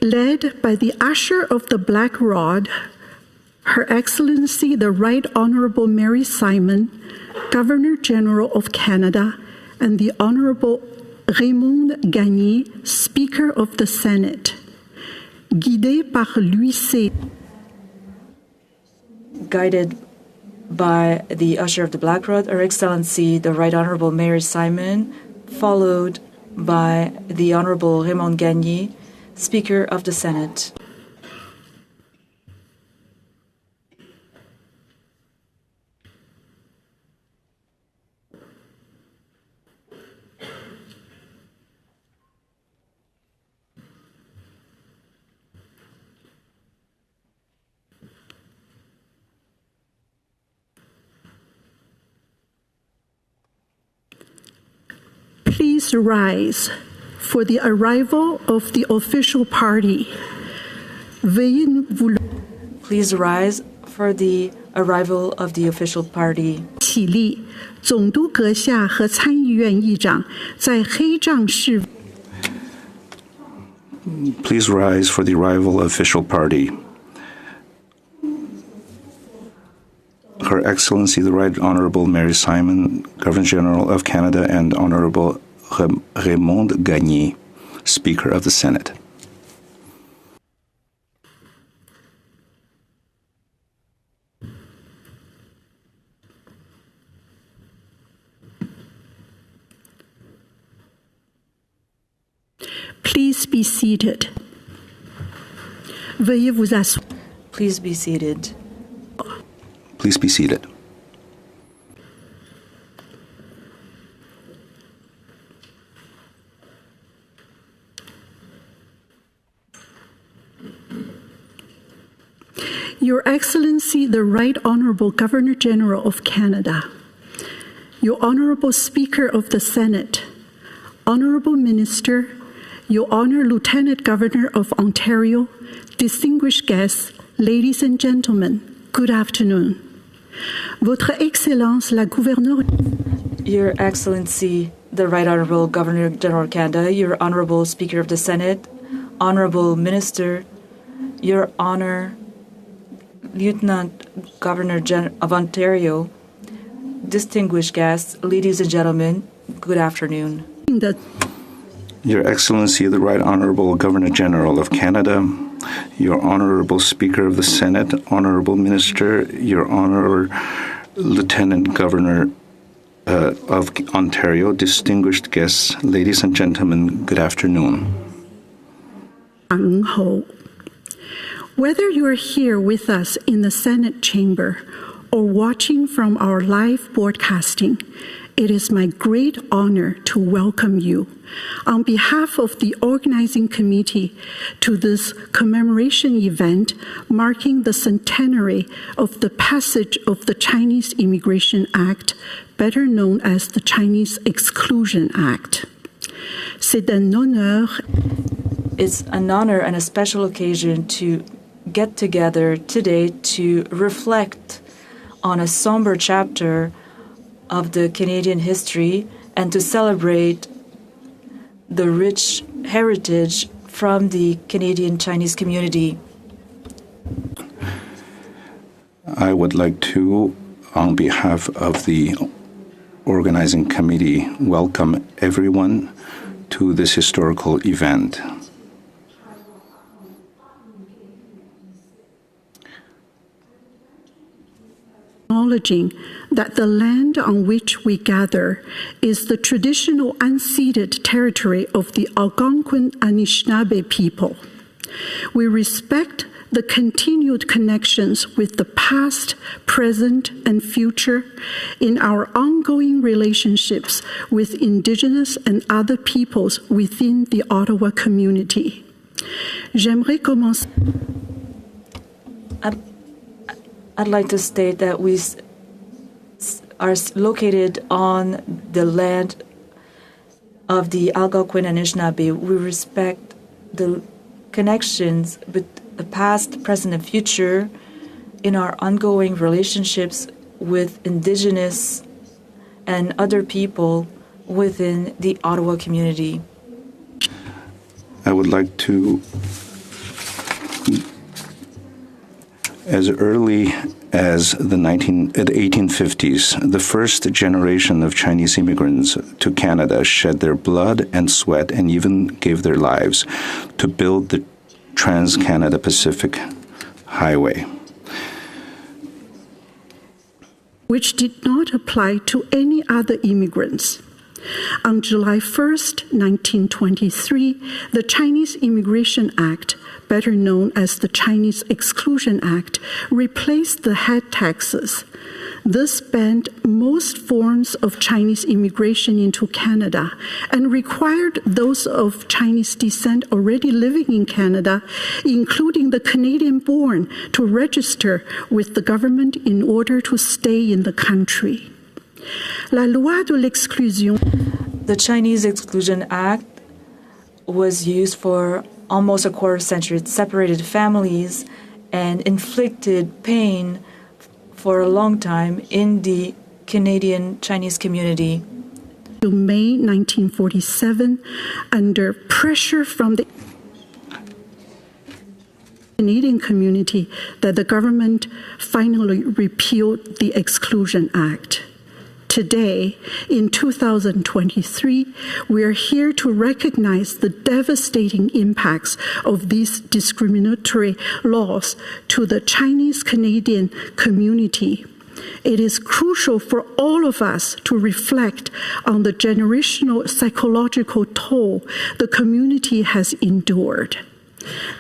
Led by the Usher of the Black Rod, Her Excellency the Right Honorable Mary Simon, Governor General of Canada, and the Honorable Raymond Gagné, Speaker of the Senate. Guidé par l'UIC. Guided by the Usher of the Black Rod, Her Excellency the Right Honorable Mary Simon, followed by the Honorable Raymond Gagné, Speaker of the Senate. Please rise for the arrival of the official party. Please rise for the arrival of the official party. 起立，总督阁下和参议院议长在黑杖示。Please rise for the arrival of official party. Her Excellency the Right Honorable Mary Simon, Governor General of Canada, and Honorable Raymond Gagné, Speaker of the Senate. Please be seated. Veuillez vous asseoir. Please be seated. Please be seated. Your Excellency, the Right Honorable Governor General of Canada, Your Honorable Speaker of the Senate, Honorable Minister, Your Honor Lieutenant Governor of Ontario, distinguished guests, ladies and gentlemen, good afternoon. Votre Excellence, la Gouverneure. Your Excellency, the Right Honorable Governor General of Canada, Your Honorable Speaker of the Senate, Honorable Minister, Your Honor Lieutenant Governor of Ontario, distinguished guests, ladies and gentlemen, good afternoon. Your Excellency, the Right Honorable Governor General of Canada, Your Honorable Speaker of the Senate, Honorable Minister, Your Honor Lieutenant Governor of Ontario, distinguished guests, ladies and gentlemen, good afternoon. Whether you are here with us in the Senate chamber or watching from our live broadcasting, it is my great honor to welcome you on behalf of the organizing committee to this commemoration event marking the centenary of the passage of the Chinese Immigration Act, better known as the Chinese Exclusion Act. C'est un honneur. It's an honor and a special occasion to get together today to reflect on a somber chapter of the Canadian history and to celebrate the rich heritage from the Canadian Chinese community. I would like to, on behalf of the organizing committee, welcome everyone to this historical event. Acknowledging that the land on which we gather is the traditional unceded territory of the Algonquin Anishinaabe people. We respect the continued connections with the past, present, and future in our ongoing relationships with Indigenous and other peoples within the Ottawa community. J'aimerais commencer. I'd like to state that we are located on the land of the Algonquin and Anishinaabe. We respect the connections with the past, present, and future in our ongoing relationships with Indigenous and other people within the Ottawa community. I would like to As early as the 1850s, the first generation of Chinese immigrants to Canada shed their blood and sweat and even gave their lives to build the Trans-Canada Pacific Highway, which did not apply to any other immigrants. On July 1st, 1923, the Chinese Immigration Act, better known as the Chinese Exclusion Act, replaced the head taxes. This banned most forms of Chinese immigration into Canada and required those of Chinese descent already living in Canada, including the Canadian-born, to register with the government in order to stay in the country. La loi de l'exclusion. The Chinese Exclusion Act was used for almost a quarter century. It separated families and inflicted pain for a long time in the Canadian Chinese community. To May 1947, under pressure from the Canadian community, that the government finally repealed the Exclusion Act. Today, in 2023, we are here to recognize the devastating impacts of these discriminatory laws to the Chinese Canadian community. It is crucial for all of us to reflect on the generational psychological toll the community has endured.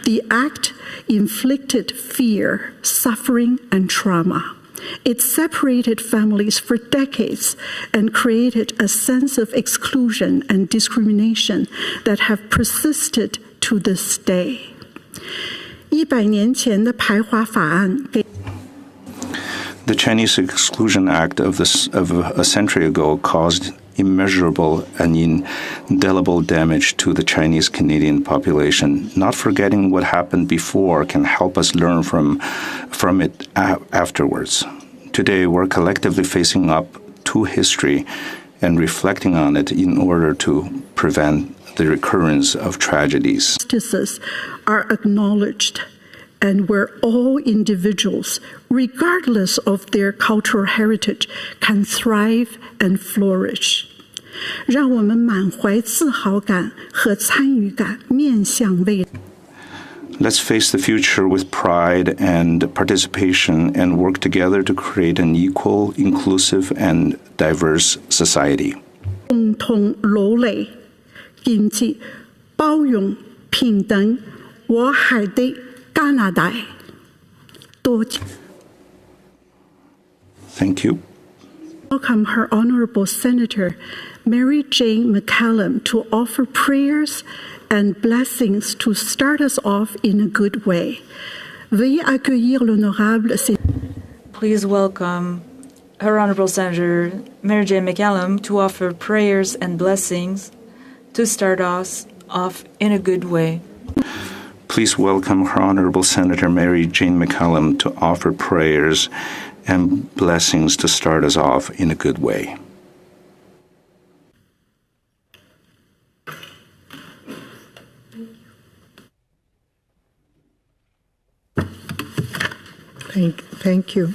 The act inflicted fear, suffering, and trauma. It separated families for decades and created a sense of exclusion and discrimination that have persisted to this day. 100年前的排华法案给 The Chinese Exclusion Act of a century ago caused immeasurable and indelible damage to the Chinese Canadian population. Not forgetting what happened before can help us learn from it afterwards. Today, we're collectively facing up to history and reflecting on it in order to prevent the recurrence of tragedies. Justices are acknowledged, and where all individuals, regardless of their cultural heritage, can thrive and flourish. 让我们满怀自豪感和参与感，面向未来。 Let's face the future with pride and participation and work together to create an equal, inclusive, and diverse society. 共同努力建設包容、平等、和諧的加拿大。多謝。 Thank you. Welcome her Honorable Senator Mary Jane McCallum to offer prayers and blessings to start us off in a good way. Veuillez accueillir l'honorable. Please welcome Her Honorable Senator Mary Jane McCallum to offer prayers and blessings to start us off in a good way. Please welcome Her Honorable Senator Mary Jane McCallum to offer prayers and blessings to start us off in a good way. Thank you.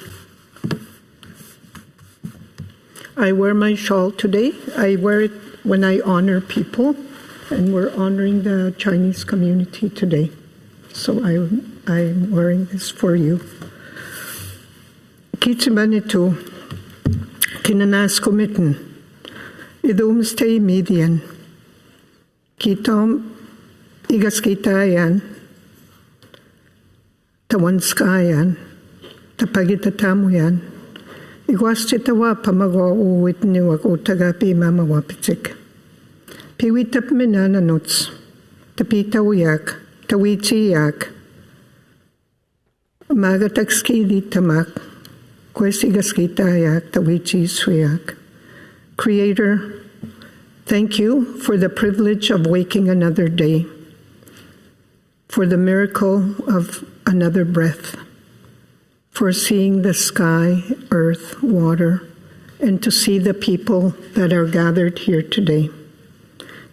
I wear my shawl today. I wear it when I honor people, and we're honoring the Chinese community today. So I'm wearing this for you. Kitsimanitu, kinanas komitten, idumstay median, kitom igaskitayan, tawanskayan, tapagitatamuyan, igwastitawa pamagawa uwit niwak utagapi mamawapitsik. Piwitap minananots, tapitawiyak, tawitsiyak, magatagskidi tamak, kwesigaskitayak, tawichisuyak. Creator, thank you for the privilege of waking another day, for the miracle of another breath, for seeing the sky, earth, water, and to see the people that are gathered here today.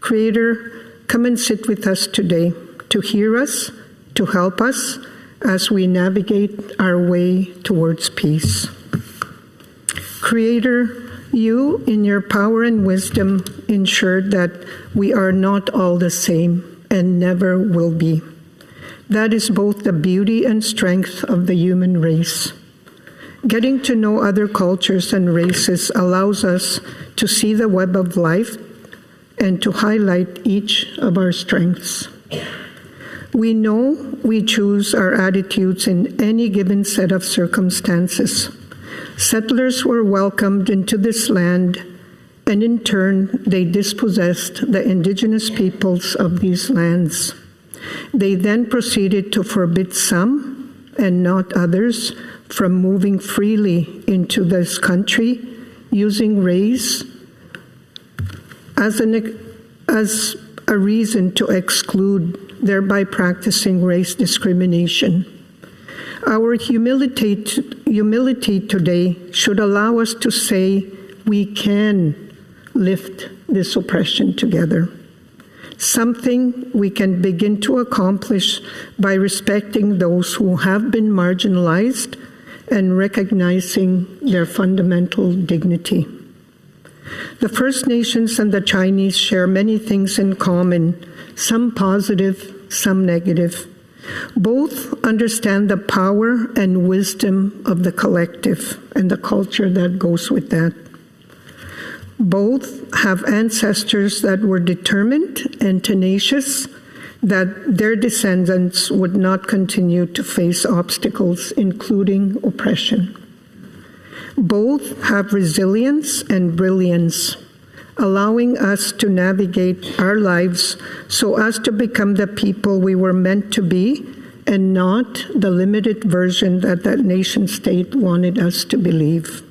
Creator, come and sit with us today to hear us, to help us, as we navigate our way towards peace. Creator, you, in your power and wisdom, ensured that we are not all the same and never will be. That is both the beauty and strength of the human race. Getting to know other cultures and races allows us to see the web of life and to highlight each of our strengths. We know we choose our attitudes in any given set of circumstances. Settlers were welcomed into this land, and in turn, they dispossessed the indigenous peoples of these lands. They then proceeded to forbid some, and not others, from moving freely into this country, using race as a reason to exclude, thereby practicing race discrimination. Our humility today should allow us to say we can lift this oppression together, something we can begin to accomplish by respecting those who have been marginalized and recognizing their fundamental dignity. The First Nations and the Chinese share many things in common, some positive, some negative. Both understand the power and wisdom of the collective and the culture that goes with that. Both have ancestors that were determined and tenacious that their descendants would not continue to face obstacles, including oppression. Both have resilience and brilliance, allowing us to navigate our lives so as to become the people we were meant to be and not the limited version that nation state wanted us to believe.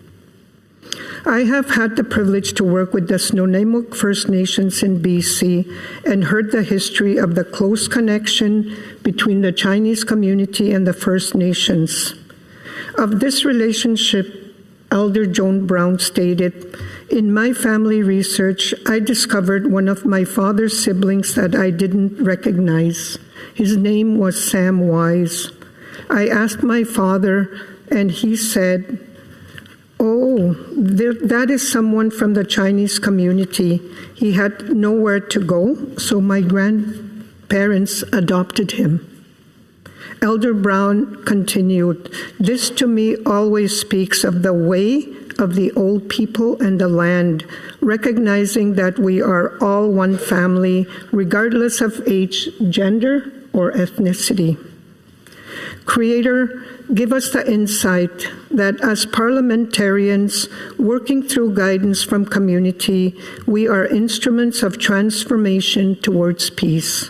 I have had the privilege to work with the Snuneymuxw First Nations in BC and heard the history of the close connection between the Chinese community and the First Nations. Of this relationship, Elder Joan Brown stated, "In my family research, I discovered one of my father's siblings that I didn't recognize. His name was Sam Wise. I asked my father, and he said, 'Oh, that is someone from the Chinese community.' He had nowhere to go, so my grandparents adopted him." Elder Brown continued, "This to me always speaks of the way of the old people and the land, recognizing that we are all one family, regardless of age, gender, or ethnicity." Creator, give us the insight that as parliamentarians working through guidance from community, we are instruments of transformation towards peace.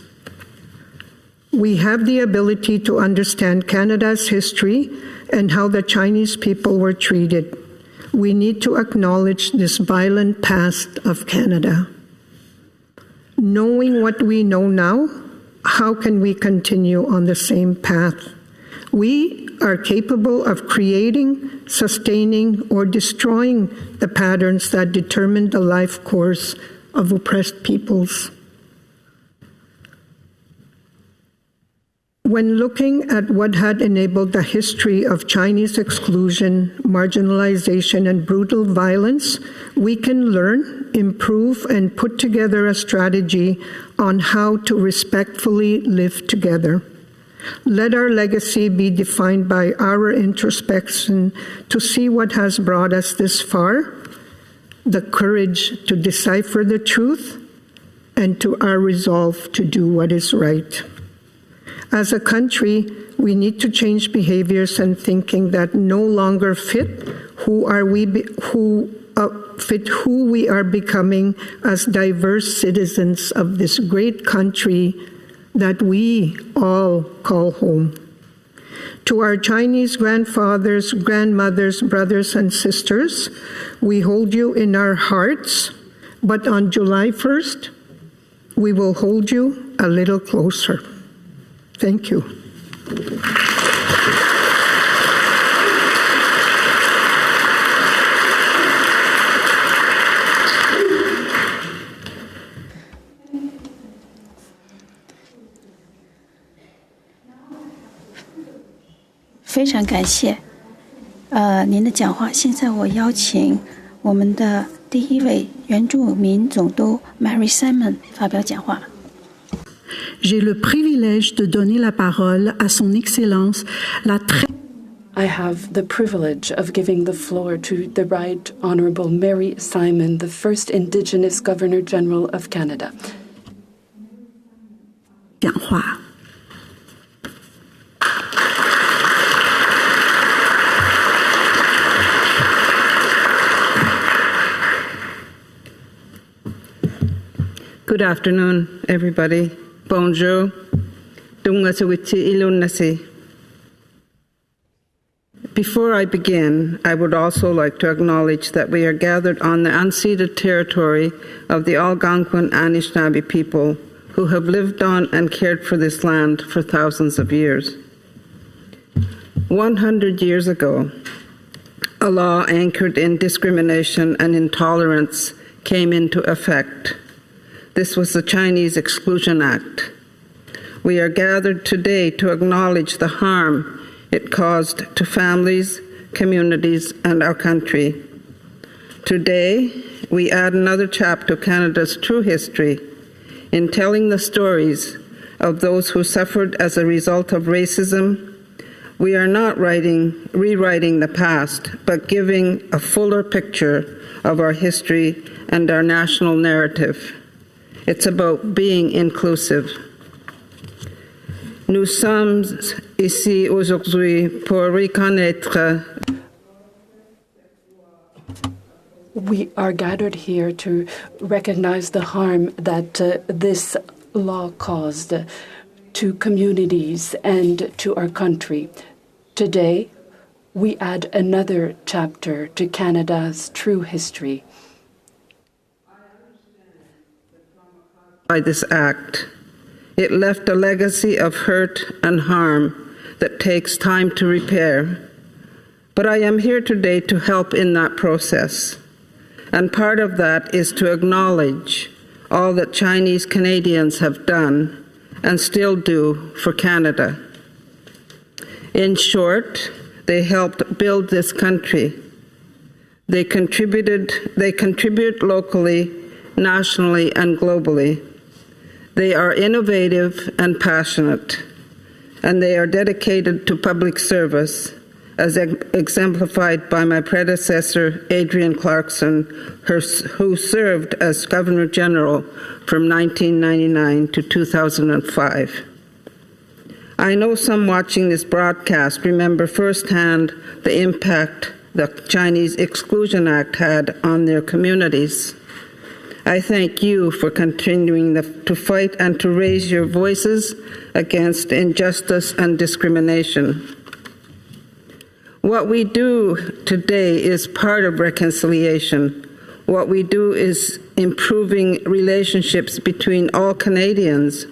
We have the ability to understand Canada's history and how the Chinese people were treated. We need to acknowledge this violent past of Canada. Knowing what we know now, how can we continue on the same path? We are capable of creating, sustaining, or destroying the patterns that determine the life course of oppressed peoples. When looking at what had enabled the history of Chinese exclusion, marginalization, and brutal violence, we can learn, improve, and put together a strategy on how to respectfully live together. Let our legacy be defined by our introspection to see what has brought us this far, the courage to decipher the truth, and to our resolve to do what is right. As a country, we need to change behaviors and thinking that no longer fit who we are becoming as diverse citizens of this great country that we all call home. To our Chinese grandfathers, grandmothers, brothers, and sisters, we hold you in our hearts, but on July 1st, we will hold you a little closer. Thank you. 非常感谢您的讲话。现在我邀请我们的第一位原住民总督 Mary Simon 发表讲话。J'ai le privilège de donner la parole à son Excellence, la très... I have the privilege of giving the floor to the Right Honourable Mary Simon, the first Indigenous Governor-General of Canada. 讲话。Good afternoon, everybody. Bonjour. Before I begin, I would also like to acknowledge that we are gathered on the unceded territory of the Algonquin Anishinaabe people who have lived on and cared for this land for thousands of years. 100 years ago, a law anchored in discrimination and intolerance came into effect. This was the Chinese Exclusion Act. We are gathered today to acknowledge the harm it caused to families, communities, and our country. Today, we add another chapter to Canada's true history in telling the stories of those who suffered as a result of racism. We are not rewriting the past, but giving a fuller picture of our history and our national narrative. It's about being inclusive. Nous sommes ici aujourd'hui pour reconnaître. We are gathered here to recognize the harm that this law caused to communities and to our country. Today, we add another chapter to Canada's true history. By this act, it left a legacy of hurt and harm that takes time to repair. But I am here today to help in that process. And part of that is to acknowledge all that Chinese Canadians have done and still do for Canada. In short, they helped build this country. They contribute locally, nationally, and globally. They are innovative and passionate, and they are dedicated to public service, as exemplified by my predecessor, Adrienne Clarkson, who served as Governor General from 1999 to 2005. I know some watching this broadcast remember firsthand the impact the Chinese Exclusion Act had on their communities. I thank you for continuing to fight and to raise your voices against injustice and discrimination. What we do today is part of reconciliation. What we do is improving relationships between all Canadians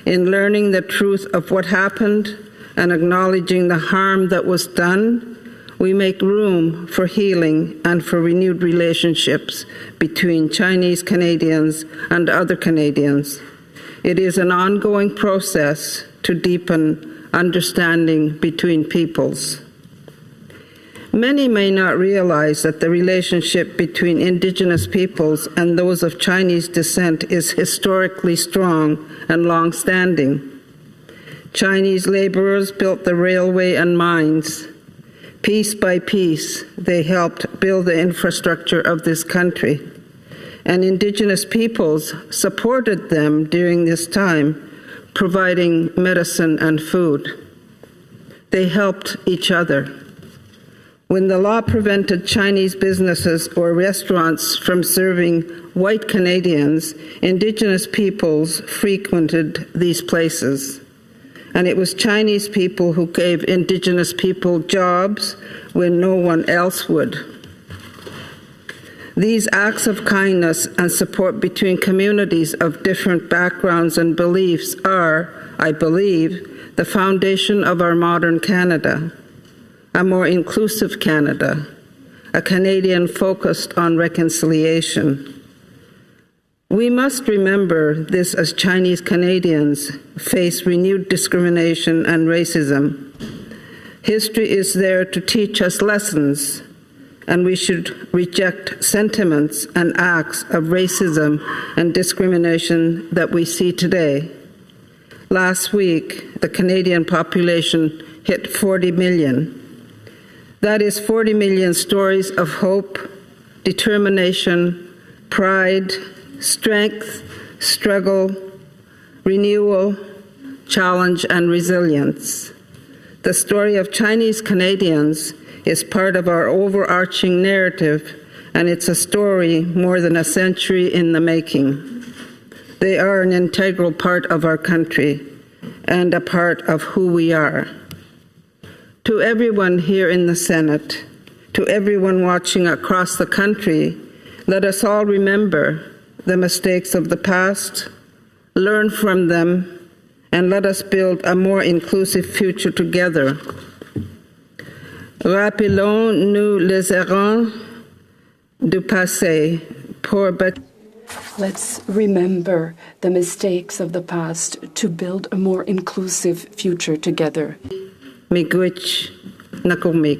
in learning the truth of what happened and acknowledging the harm that was done. We make room for healing and for renewed relationships between Chinese Canadians and other Canadians. It is an ongoing process to deepen understanding between peoples. Many may not realize that the relationship between Indigenous peoples and those of Chinese descent is historically strong and long-standing. Chinese laborers built the railway and mines. Piece by piece, they helped build the infrastructure of this country, and Indigenous peoples supported them during this time, providing medicine and food. They helped each other. When the law prevented Chinese businesses or restaurants from serving white Canadians, Indigenous peoples frequented these places. And it was Chinese people who gave Indigenous people jobs when no one else would. These acts of kindness and support between communities of different backgrounds and beliefs are, I believe, the foundation of our modern Canada, a more inclusive Canada, a Canadian focused on reconciliation. We must remember this as Chinese Canadians face renewed discrimination and racism. History is there to teach us lessons, and we should reject sentiments and acts of racism and discrimination that we see today. Last week, the Canadian population hit 40 million. That is 40 million stories of hope, determination, pride, strength, struggle, renewal, challenge, and resilience. The story of Chinese Canadians is part of our overarching narrative, and it's a story more than a century in the making. They are an integral part of our country and a part of who we are. To everyone here in the Senate, to everyone watching across the country, let us all remember the mistakes of the past, learn from them, and let us build a more inclusive future together. Rappelons-nous les erreurs du passé pour Let's remember the mistakes of the past to build a more inclusive future together. Miigwech nakumik.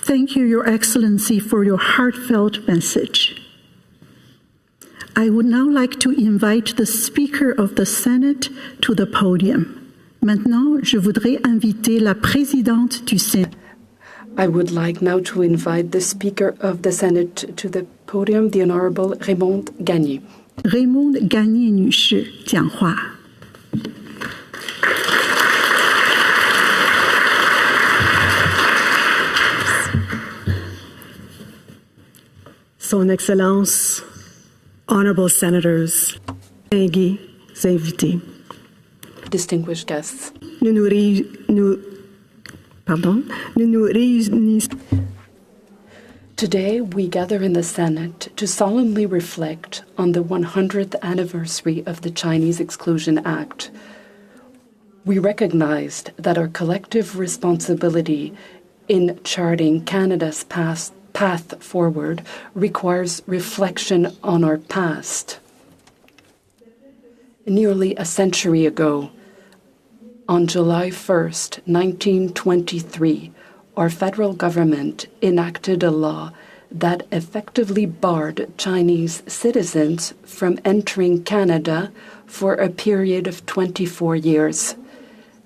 Thank you, Your Excellency, for your heartfelt message. I would now like to invite the Speaker of the Senate to the podium. Maintenant, je voudrais inviter la Présidente du Sénat. I would like now to invite the Speaker of the Senate to the podium, the Honorable Raymond Gagné. Raymond Gagné 女士讲话。Son Excellence, Honorable Senators, invités, distinguished guests, nous nous réunissons. Today we gather in the Senate to solemnly reflect on the 100th anniversary of the Chinese Exclusion Act. We recognized that our collective responsibility in charting Canada's path forward requires reflection on our past. Nearly a century ago, on July 1st, 1923, our federal government enacted a law that effectively barred Chinese citizens from entering Canada for a period of 24 years.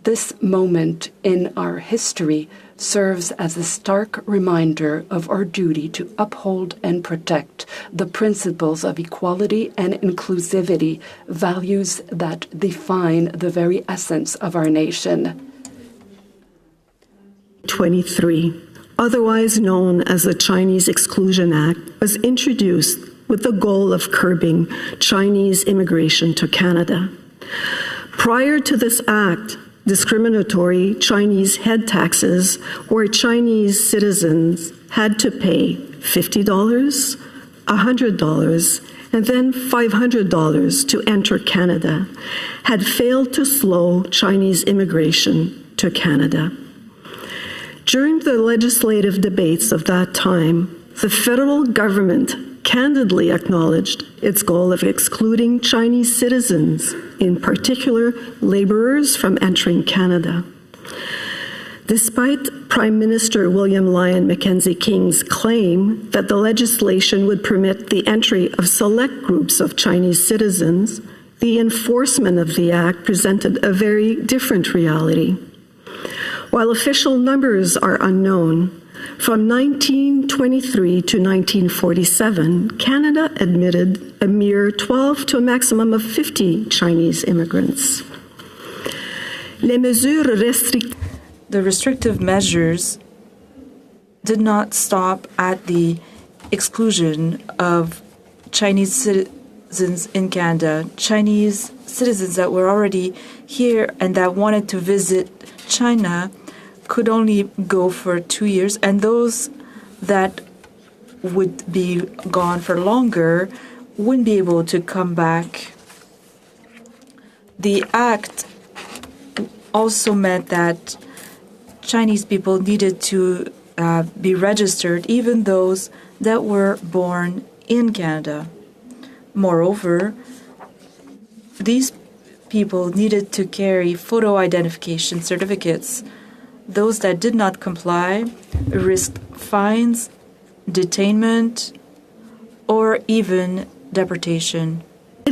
This moment in our history serves as a stark reminder of our duty to uphold and protect the principles of equality and inclusivity, values that define the very essence of our nation. 23, otherwise known as the Chinese Exclusion Act, was introduced with the goal of curbing Chinese immigration to Canada. Prior to this act, discriminatory Chinese head taxes where Chinese citizens had to pay $50, $100, and then $500 to enter Canada had failed to slow Chinese immigration to Canada. During the legislative debates of that time, the federal government candidly acknowledged its goal of excluding Chinese citizens, in particular laborers, from entering Canada. Despite Prime Minister William Lyon Mackenzie King's claim that the legislation would permit the entry of select groups of Chinese citizens, the enforcement of the act presented a very different reality. While official numbers are unknown, from 1923 to 1947, Canada admitted a mere 12 to a maximum of 50 Chinese immigrants. The restrictive measures did not stop at the exclusion of Chinese citizens in Canada. Chinese citizens that were already here and that wanted to visit China could only go for 2 years, and those that would be gone for longer wouldn't be able to come back. The act also meant that Chinese people needed to be registered, even those that were born in Canada. Moreover, these people needed to carry photo identification certificates. Those that did not comply risked fines, detainment, or even deportation. The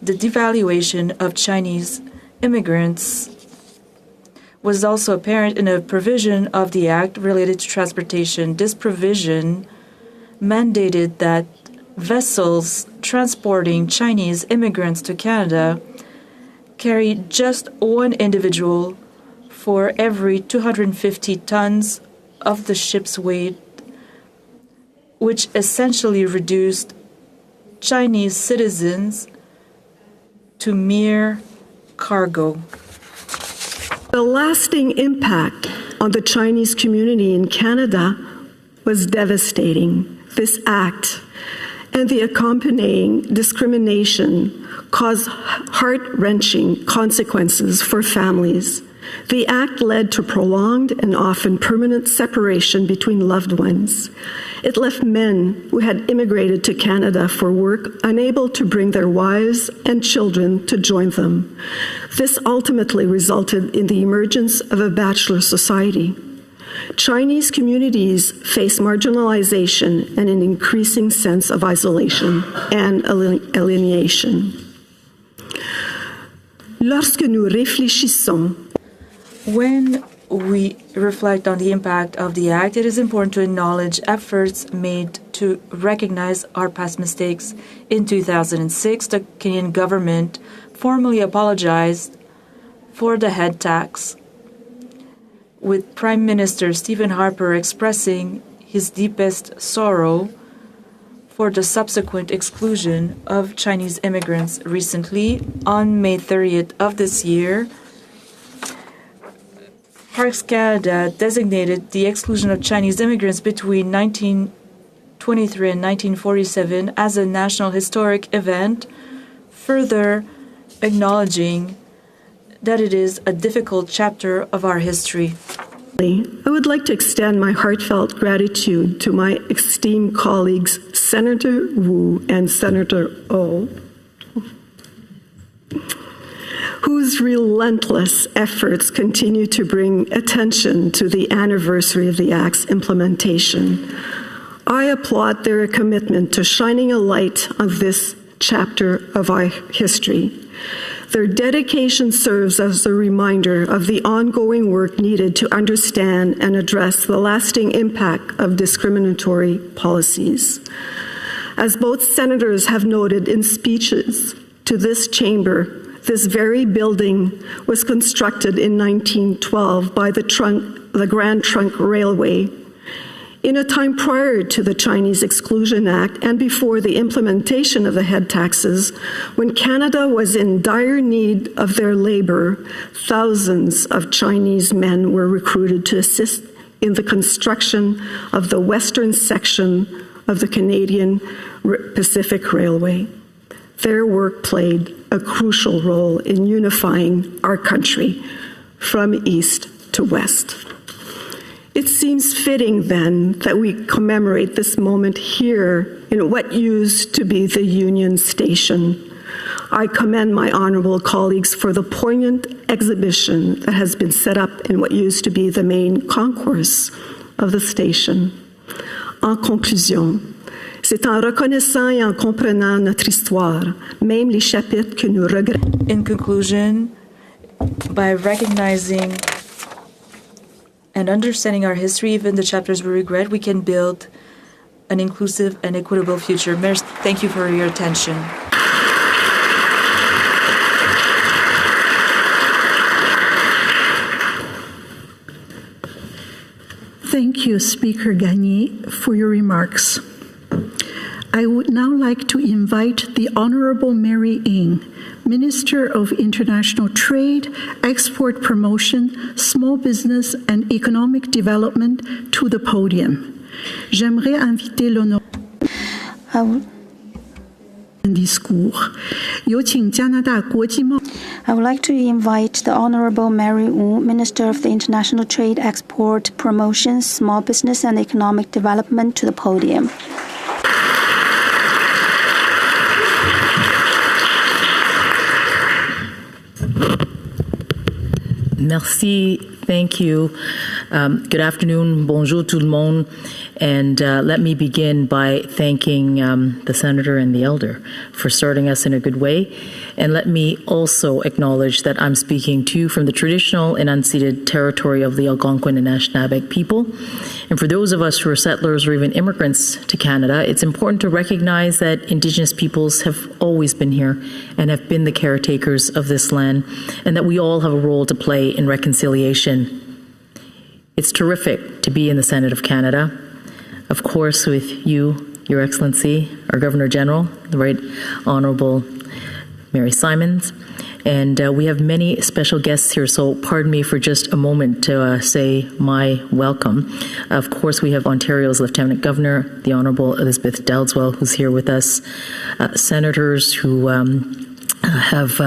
devaluation of Chinese immigrants was also apparent in a provision of the Act related to transportation. This provision mandated that vessels transporting Chinese immigrants to Canada carry just one individual for every 250 tons of the ship's weight, which essentially reduced Chinese citizens to mere cargo. The lasting impact on the Chinese community in Canada was devastating. This act and the accompanying discrimination caused heart-wrenching consequences for families. The act led to prolonged and often permanent separation between loved ones. It left men who had immigrated to Canada for work unable to bring their wives and children to join them. This ultimately resulted in the emergence of a bachelor society. Chinese communities face marginalization and an increasing sense of isolation and alienation. Lorsque nous réfléchissons, when we reflect on the impact of the Act, it is important to acknowledge efforts made to recognize our past mistakes. In 2006, the Canadian government formally apologized for the head tax, with Prime Minister Stephen Harper expressing his deepest sorrow for the subsequent exclusion of Chinese immigrants. Recently, on May 30th of this year, Parks Canada designated the exclusion of Chinese immigrants between 1923 and 1947 as a national historic event, further acknowledging that it is a difficult chapter of our history. I would like to extend my heartfelt gratitude to my esteemed colleagues, Senator Wu and Senator Oh, whose relentless efforts continue to bring attention to the anniversary of the Act's implementation. I applaud their commitment to shining a light on this chapter of our history. Their dedication serves as a reminder of the ongoing work needed to understand and address the lasting impact of discriminatory policies. As both senators have noted in speeches to this chamber, this very building was constructed in 1912 by the Grand Trunk Railway in a time prior to the Chinese Exclusion Act and before the implementation of the head taxes. When Canada was in dire need of their labor, thousands of Chinese men were recruited to assist in the construction of the western section of the Canadian Pacific Railway. Their work played a crucial role in unifying our country from east to west. It seems fitting, then, that we commemorate this moment here in what used to be the Union Station. I commend my honorable colleagues for the poignant exhibition that has been set up in what used to be the main concourse of the station. En conclusion, c'est en reconnaissant et en comprenant notre histoire, même les chapitres que nous regrettons. In conclusion, by recognizing and understanding our history, even the chapters we regret, we can build an inclusive and equitable future. Thank you for your attention. Thank you, Speaker Gagné, for your remarks. I would now like to invite the Honorable Mary Ng, Minister of International Trade, Export Promotion, Small Business and Economic Development, to the podium. J'aimerais inviter l'honorable discours. 有请加拿大国际贸 I would like to invite the Honorable Mary Wu, Minister of the International Trade, Export, Promotion, Small Business and Economic Development, to the podium. Merci. Thank you. Good afternoon. Bonjour tout le monde. And let me begin by thanking the Senator and the Elder for starting us in a good way. And let me also acknowledge that I'm speaking to you from the traditional and unceded territory of the Algonquin and Anishinaabe people. And for those of us who are settlers or even immigrants to Canada, it's important to recognize that Indigenous peoples have always been here and have been the caretakers of this land, and that we all have a role to play in reconciliation. It's terrific to be in the Senate of Canada. Of course, with you, Your Excellency, our Governor General, the Right Honourable Mary Simons, and we have many special guests here, so pardon me for just a moment to say my welcome. Of course, we have Ontario's Lieutenant Governor, the Honourable Elizabeth Dowdeswell, who's here with us, senators who have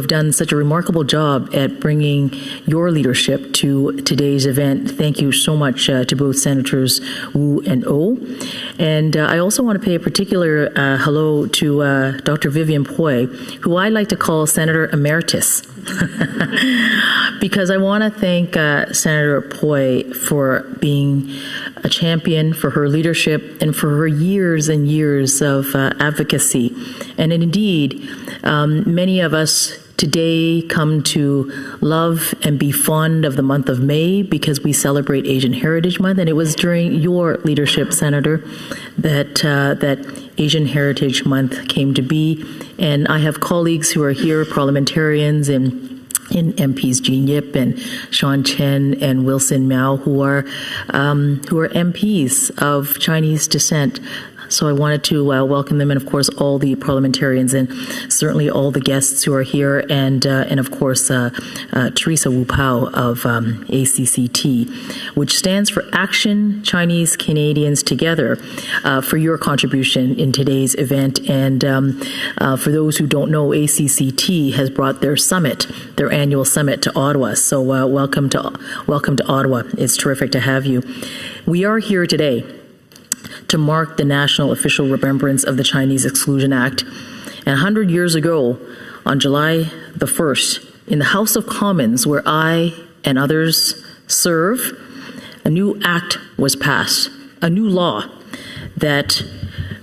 done such a remarkable job at bringing your leadership to today's event. Thank you so much to both Senators Wu and Oh. And I also want to pay a particular hello to Dr. Vivian Poy, who I like to call Senator Emeritus. Because I want to thank Senator Poy for being a champion, for her leadership, and for her years and years of advocacy. And indeed, many of us today come to love and be fond of the month of May because we celebrate Asian Heritage Month, and it was during your leadership, Senator, that Asian Heritage Month came to be. And I have colleagues who are here, parliamentarians and MPs Jean Yip and Sean Chen and Wilson Mao, who are MPs of Chinese descent. So I wanted to welcome them, and of course all the parliamentarians, and certainly all the guests who are here, and of course Teresa Wu Pao of ACCT, which stands for Action Chinese Canadians Together, for your contribution in today's event. And for those who don't know, ACCT has brought their summit, their annual summit, to Ottawa. So welcome to Ottawa. It's terrific to have you. We are here today to mark the national official remembrance of the Chinese Exclusion Act. And 100 years ago, on July the 1st, in the House of Commons, where I and others serve, a new act was passed, a new law that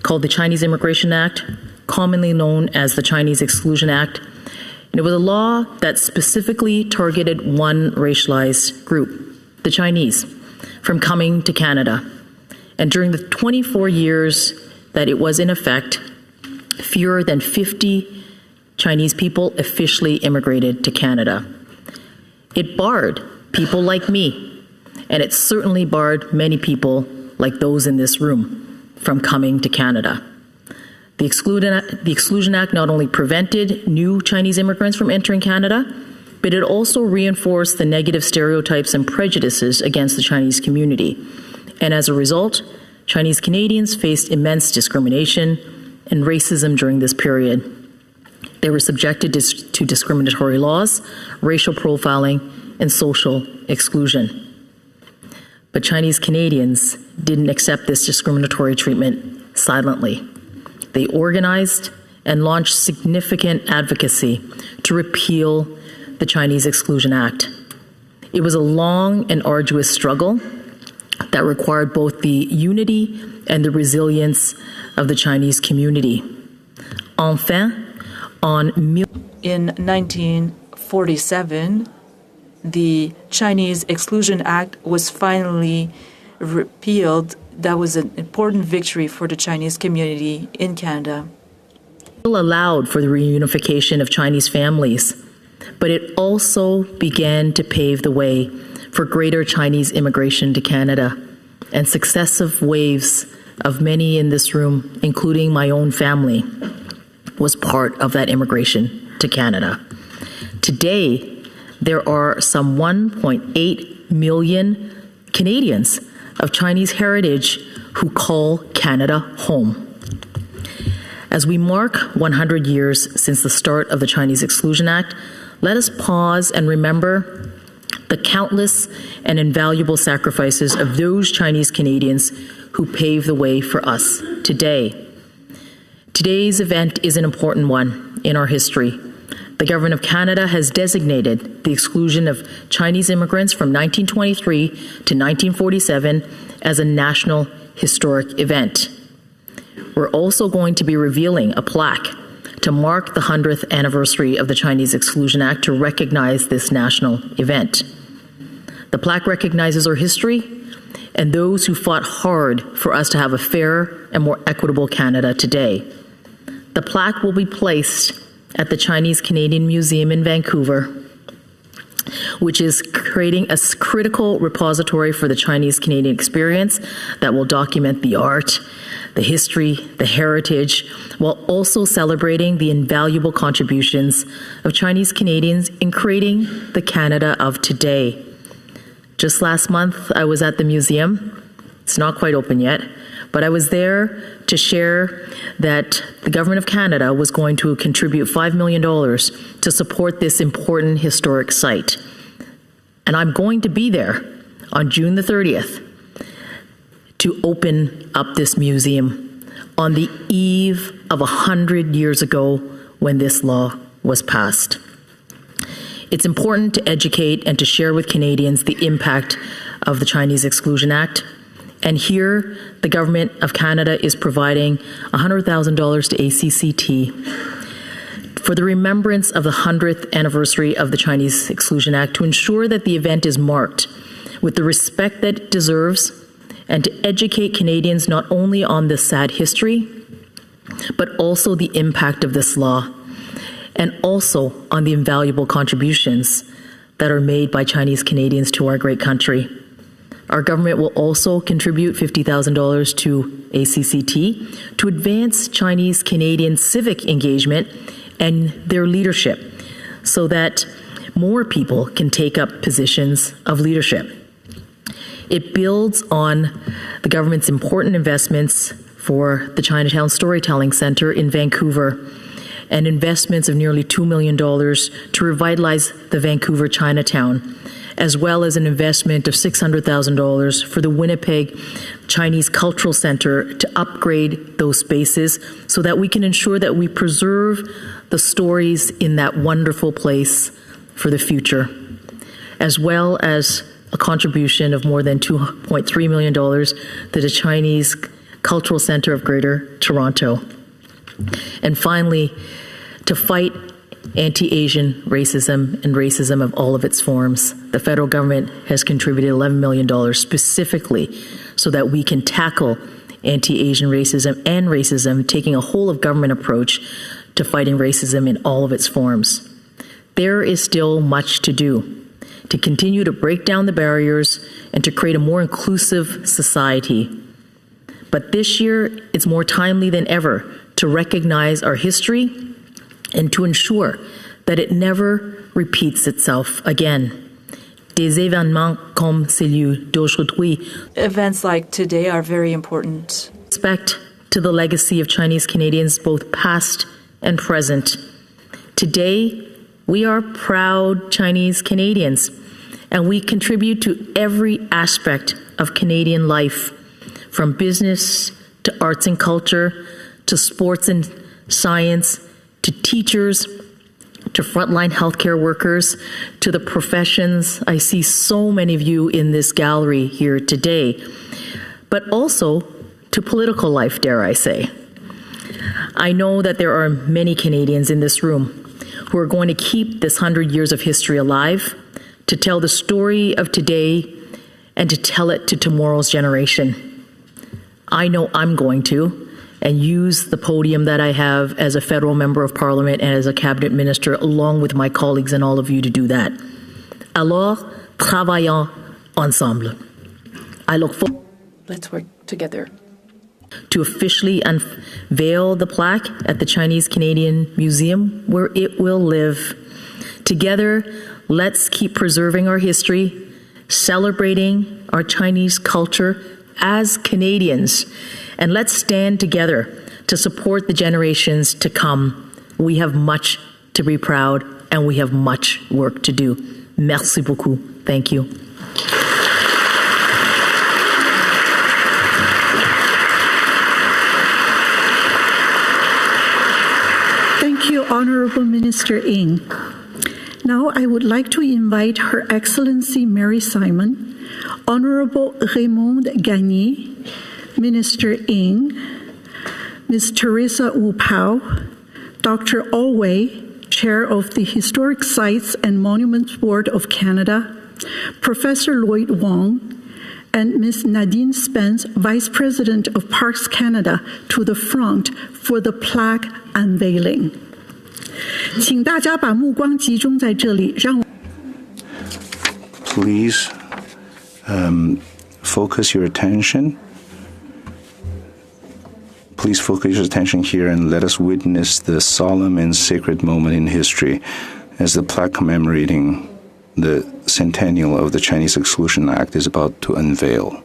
called the Chinese Immigration Act, commonly known as the Chinese Exclusion Act. And it was a law that specifically targeted one racialized group, the Chinese, from coming to Canada. And during the 24 years that it was in effect, fewer than 50 Chinese people officially immigrated to Canada. It barred people like me, and it certainly barred many people like those in this room from coming to Canada. The Exclusion Act not only prevented new Chinese immigrants from entering Canada, but it also reinforced the negative stereotypes and prejudices against the Chinese community. And as a result, Chinese Canadians faced immense discrimination and racism during this period. They were subjected to discriminatory laws, racial profiling, and social exclusion. But Chinese Canadians didn't accept this discriminatory treatment silently. They organized and launched significant advocacy to repeal the Chinese Exclusion Act. It was a long and arduous struggle that required both the unity and the resilience of the Chinese community. Enfin, in 1947, the Chinese Exclusion Act was finally repealed. That was an important victory for the Chinese community in Canada. It allowed for the reunification of Chinese families, but it also began to pave the way for greater Chinese immigration to Canada, and successive waves of many in this room, including my own family, was part of that immigration to Canada. Today, there are some 1.8 million Canadians of Chinese heritage who call Canada home. As we mark 100 years since the start of the Chinese Exclusion Act, let us pause and remember the countless and invaluable sacrifices of those Chinese Canadians who paved the way for us today. Today's event is an important one in our history. The Government of Canada has designated the exclusion of Chinese immigrants from 1923 to 1947 as a national historic event. We're also going to be revealing a plaque to mark the 100th anniversary of the Chinese Exclusion Act to recognize this national event. The plaque recognizes our history and those who fought hard for us to have a fair and more equitable Canada today. The plaque will be placed at the Chinese Canadian Museum in Vancouver, which is creating a critical repository for the Chinese Canadian experience that will document the art, the history, the heritage, while also celebrating the invaluable contributions of Chinese Canadians in creating the Canada of today. Just last month, I was at the museum. It's not quite open yet, but I was there to share that the Government of Canada was going to contribute $5 million to support this important historic site. And I'm going to be there on June the 30th to open up this museum on the eve of 100 years ago when this law was passed. It's important to educate and to share with Canadians the impact of the Chinese Exclusion Act. And here, the Government of Canada is providing $100,000 to ACCT for the remembrance of the 100th anniversary of the Chinese Exclusion Act to ensure that the event is marked with the respect that it deserves and to educate Canadians not only on this sad history, but also the impact of this law and also on the invaluable contributions that are made by Chinese Canadians to our great country. Our government will also contribute $50,000 to ACCT to advance Chinese Canadian civic engagement and their leadership so that more people can take up positions of leadership. It builds on the government's important investments for the Chinatown Storytelling Centre in Vancouver and investments of nearly $2 million to revitalize the Vancouver Chinatown, as well as an investment of $600,000 for the Winnipeg Chinese Cultural Centre to upgrade those spaces so that we can ensure that we preserve the stories in that wonderful place for the future, as well as a contribution of more than $2.3 million to the Chinese Cultural Centre of Greater Toronto. And finally, to fight anti-Asian racism and racism of all of its forms, the federal government has contributed $11 million specifically so that we can tackle anti-Asian racism and racism, taking a whole of government approach to fighting racism in all of its forms. There is still much to do to continue to break down the barriers and to create a more inclusive society. But this year, it's more timely than ever to recognize our history and to ensure that it never repeats itself again. Des événements comme celui d'aujourd'hui. Events like today are very important. Respect to the legacy of Chinese Canadians, both past and present. Today, we are proud Chinese Canadians, and we contribute to every aspect of Canadian life, from business to arts and culture, to sports and science, to teachers, to frontline healthcare workers, to the professions. I see so many of you in this gallery here today, but also to political life, dare I say. I know that there are many Canadians in this room who are going to keep this 100 years of history alive, to tell the story of today and to tell it to tomorrow's generation. I know I'm going to, and use the podium that I have as a federal member of parliament and as a cabinet minister, along with my colleagues and all of you, to do that. Alors, travaillons ensemble. I look forward. Let's work together. To officially unveil the plaque at the Chinese Canadian Museum, where it will live. Together, let's keep preserving our history, celebrating our Chinese culture as Canadians, and let's stand together to support the generations to come. We have much to be proud and we have much work to do. Merci beaucoup. Thank you. Thank you, Honorable Minister Ng. Now I would like to invite Her Excellency Mary Simon, Honorable Raymond Gagné, Minister Ng, Ms. Teresa Wu Pao, Dr. Alway, Chair of the Historic Sites and Monuments Board of Canada, Professor Lloyd Wong, and Ms. Nadine Spence, Vice President of Parks Canada, to the front for the plaque unveiling. 请大家把目光集中在这里，让我 Please focus your attention. Please focus your attention here and let us witness the solemn and sacred moment in history as the plaque commemorating the centennial of the Chinese Exclusion Act is about to unveil.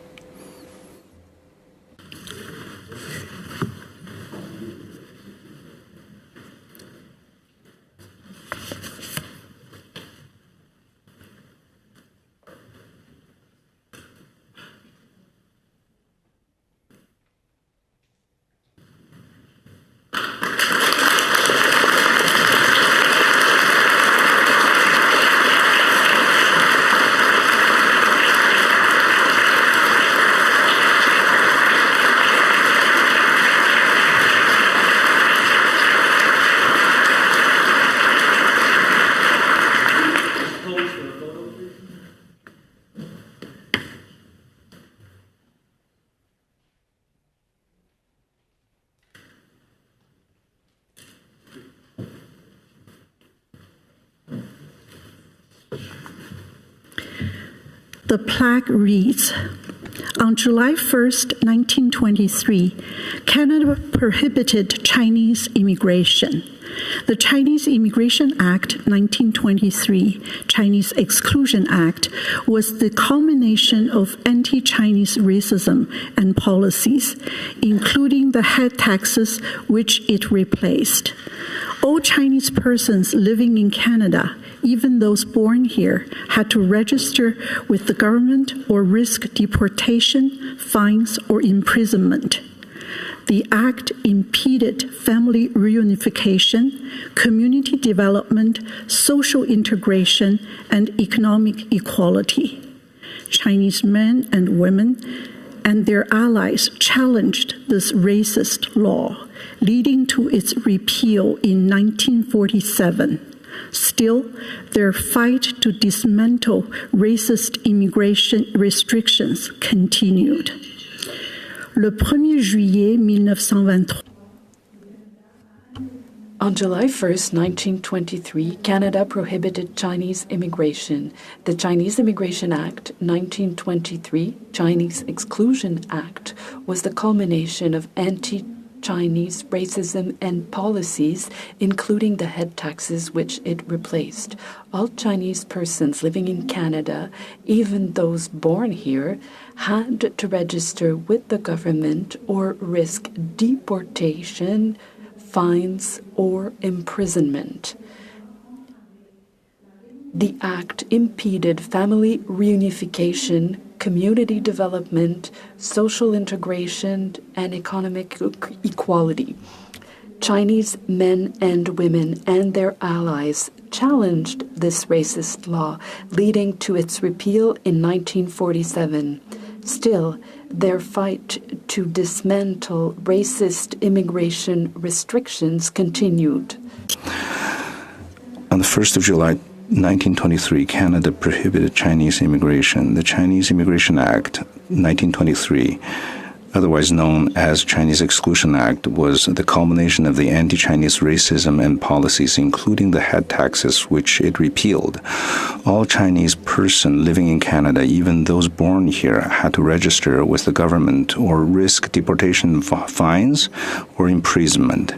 The plaque reads, on July 1st, 1923, Canada prohibited Chinese immigration. The Chinese Immigration Act 1923, Chinese Exclusion Act, was the culmination of anti-Chinese racism and policies, including the head taxes which it replaced. All Chinese persons living in Canada, even those born here, had to register with the government or risk deportation, fines, or imprisonment. The act impeded family reunification, community development, social integration, and economic equality. Chinese men and women and their allies challenged this racist law, leading to its repeal in 1947. Still, their fight to dismantle racist immigration restrictions continued. Le 1er juillet 1923. On July 1st, 1923, Canada prohibited Chinese immigration. The Chinese Immigration Act 1923, Chinese Exclusion Act, was the culmination of anti-Chinese racism and policies, including the head taxes which it replaced. All Chinese persons living in Canada, even those born here, had to register with the government or risk deportation, fines, or imprisonment. The act impeded family reunification, community development, social integration, and economic equality. Chinese men and women and their allies challenged this racist law, leading to its repeal in 1947. Still, their fight to dismantle racist immigration restrictions continued. On the 1st of July 1923, Canada prohibited Chinese immigration. The Chinese Immigration Act 1923, otherwise known as Chinese Exclusion Act, was the culmination of the anti-Chinese racism and policies, including the head taxes, which it repealed. All Chinese persons living in Canada, even those born here, had to register with the government or risk deportation, fines, or imprisonment.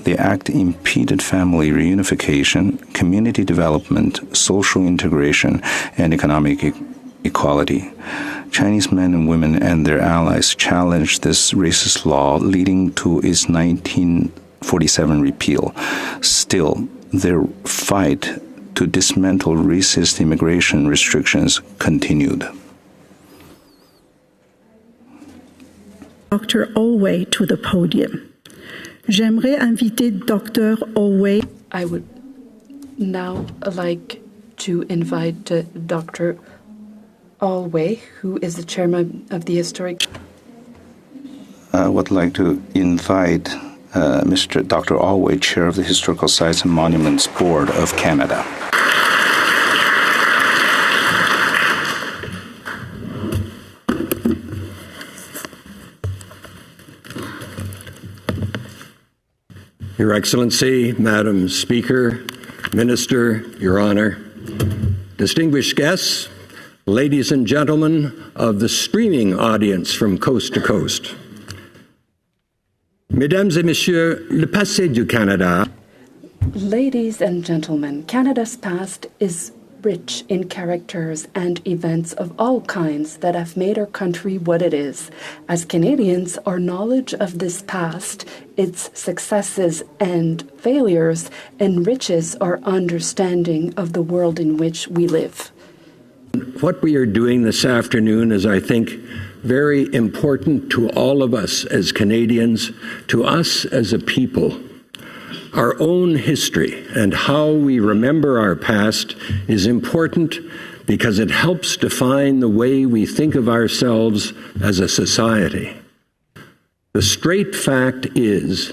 The act impeded family reunification, community development, social integration, and economic equality. Chinese men and women and their allies challenged this racist law, leading to its 1947 repeal. Still, their fight to dismantle racist immigration restrictions continued. Dr. Olway to the podium. J'aimerais inviter Dr. Olway. I would now like to invite Dr. Olway, who is the chairman of the Historic. I would like to invite Mr. Dr. Olway, chair of the Historical Sites and Monuments Board of Canada. Your Excellency, Madam Speaker, Minister, Your Honor, distinguished guests, ladies and gentlemen of the streaming audience from coast to coast. Mesdames et Messieurs, le passé du Canada. Ladies and gentlemen, Canada's past is rich in characters and events of all kinds that have made our country what it is. As Canadians, our knowledge of this past, its successes and failures, enriches our understanding of the world in which we live. What we are doing this afternoon is, I think, very important to all of us as Canadians, to us as a people. Our own history and how we remember our past is important because it helps define the way we think of ourselves as a society. The straight fact is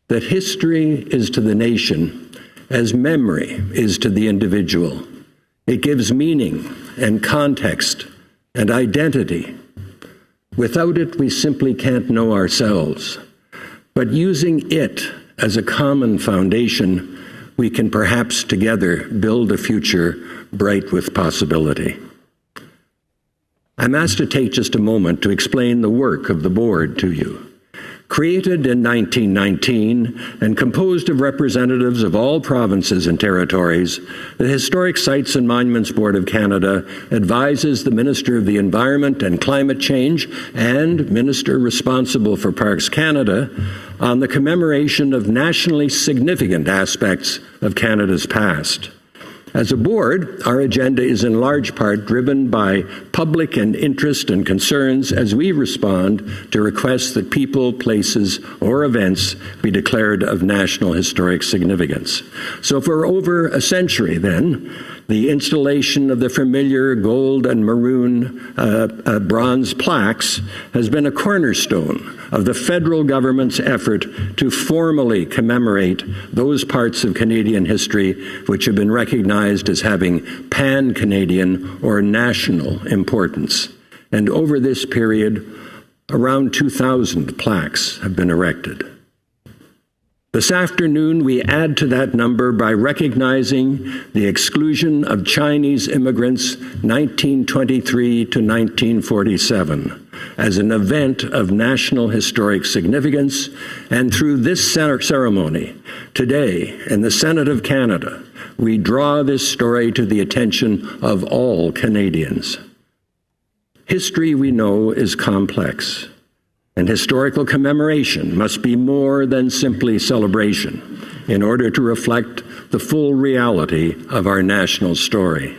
that history is to the nation as memory is to the individual. It gives meaning and context and identity. Without it, we simply can't know ourselves. But using it as a common foundation, we can perhaps together build a future bright with possibility. I'm asked to take just a moment to explain the work of the board to you. Created in 1919 and composed of representatives of all provinces and territories, the Historic Sites and Monuments Board of Canada advises the Minister of the Environment and Climate Change and Minister responsible for Parks Canada on the commemoration of nationally significant aspects of Canada's past. As a board, our agenda is in large part driven by public and interest and concerns as we respond to requests that people, places, or events be declared of national historic significance. So for over a century then, the installation of the familiar gold and maroon bronze plaques has been a cornerstone of the federal government's effort to formally commemorate those parts of Canadian history which have been recognized as having pan-Canadian or national importance. And over this period, around 2,000 plaques have been erected. This afternoon, we add to that number by recognizing the exclusion of Chinese immigrants 1923 to 1947 as an event of national historic significance, and through this ceremony, today, in the Senate of Canada, we draw this story to the attention of all Canadians. History, we know, is complex. And historical commemoration must be more than simply celebration in order to reflect the full reality of our national story.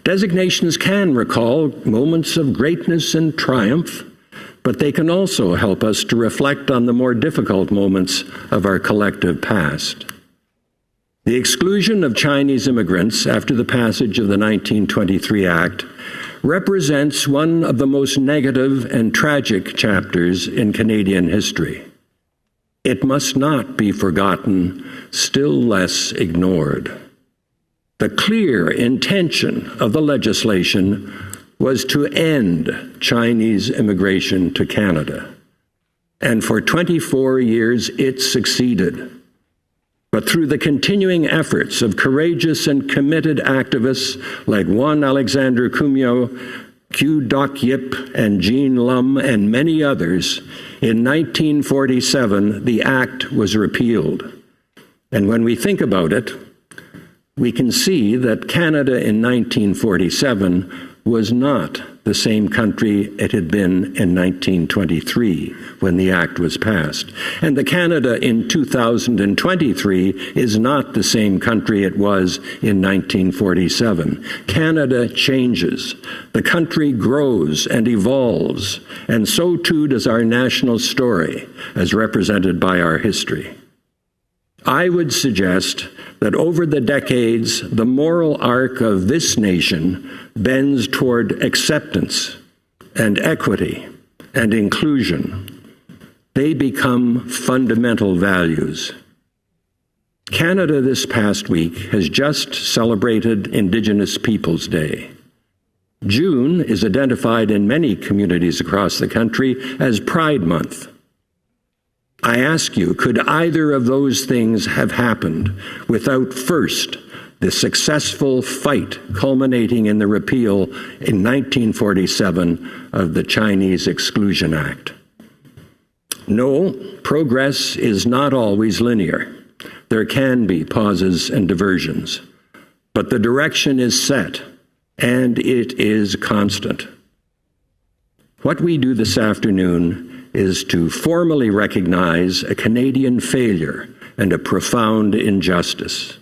Designations can recall moments of greatness and triumph, but they can also help us to reflect on the more difficult moments of our collective past. The exclusion of Chinese immigrants after the passage of the 1923 Act represents one of the most negative and tragic chapters in Canadian history. It must not be forgotten, still less ignored. The clear intention of the legislation was to end Chinese immigration to Canada. And for 24 years, it succeeded. But through the continuing efforts of courageous and committed activists like Juan Alexander Cumio, Q. Doc Yip, and Jean Lum, and many others, in 1947, the Act was repealed. And when we think about it, we can see that Canada in 1947 was not the same country it had been in 1923 when the Act was passed. And the Canada in 2023 is not the same country it was in 1947. Canada changes. The country grows and evolves, and so too does our national story, as represented by our history. I would suggest that over the decades, the moral arc of this nation bends toward acceptance and equity and inclusion. They become fundamental values. Canada this past week has just celebrated Indigenous Peoples Day. June is identified in many communities across the country as Pride Month. I ask you, could either of those things have happened without first the successful fight culminating in the repeal in 1947 of the Chinese Exclusion Act? No, progress is not always linear. There can be pauses and diversions, but the direction is set, and it is constant. What we do this afternoon is to formally recognize a Canadian failure and a profound injustice.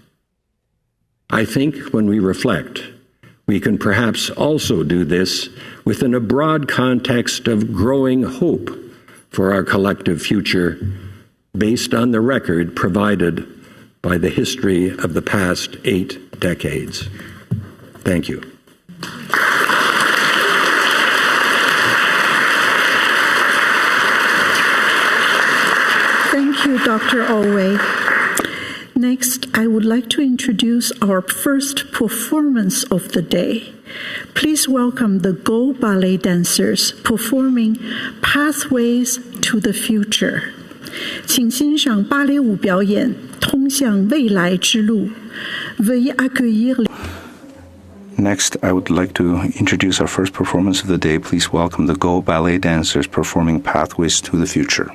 I think when we reflect, we can perhaps also do this within a broad context of growing hope for our collective future based on the record provided by the history of the past 8 decades. Thank you. Thank you, Dr. Alway. Next, I would like to introduce our first performance of the day. Please welcome the Go Ballet dancers performing Pathways to the Future. 请欣赏芭蕾舞表演《通向未来之路》。Veuillez accueillir. Next, I would like to introduce our first performance of the day. Please welcome the Go Ballet dancers performing Pathways to the Future.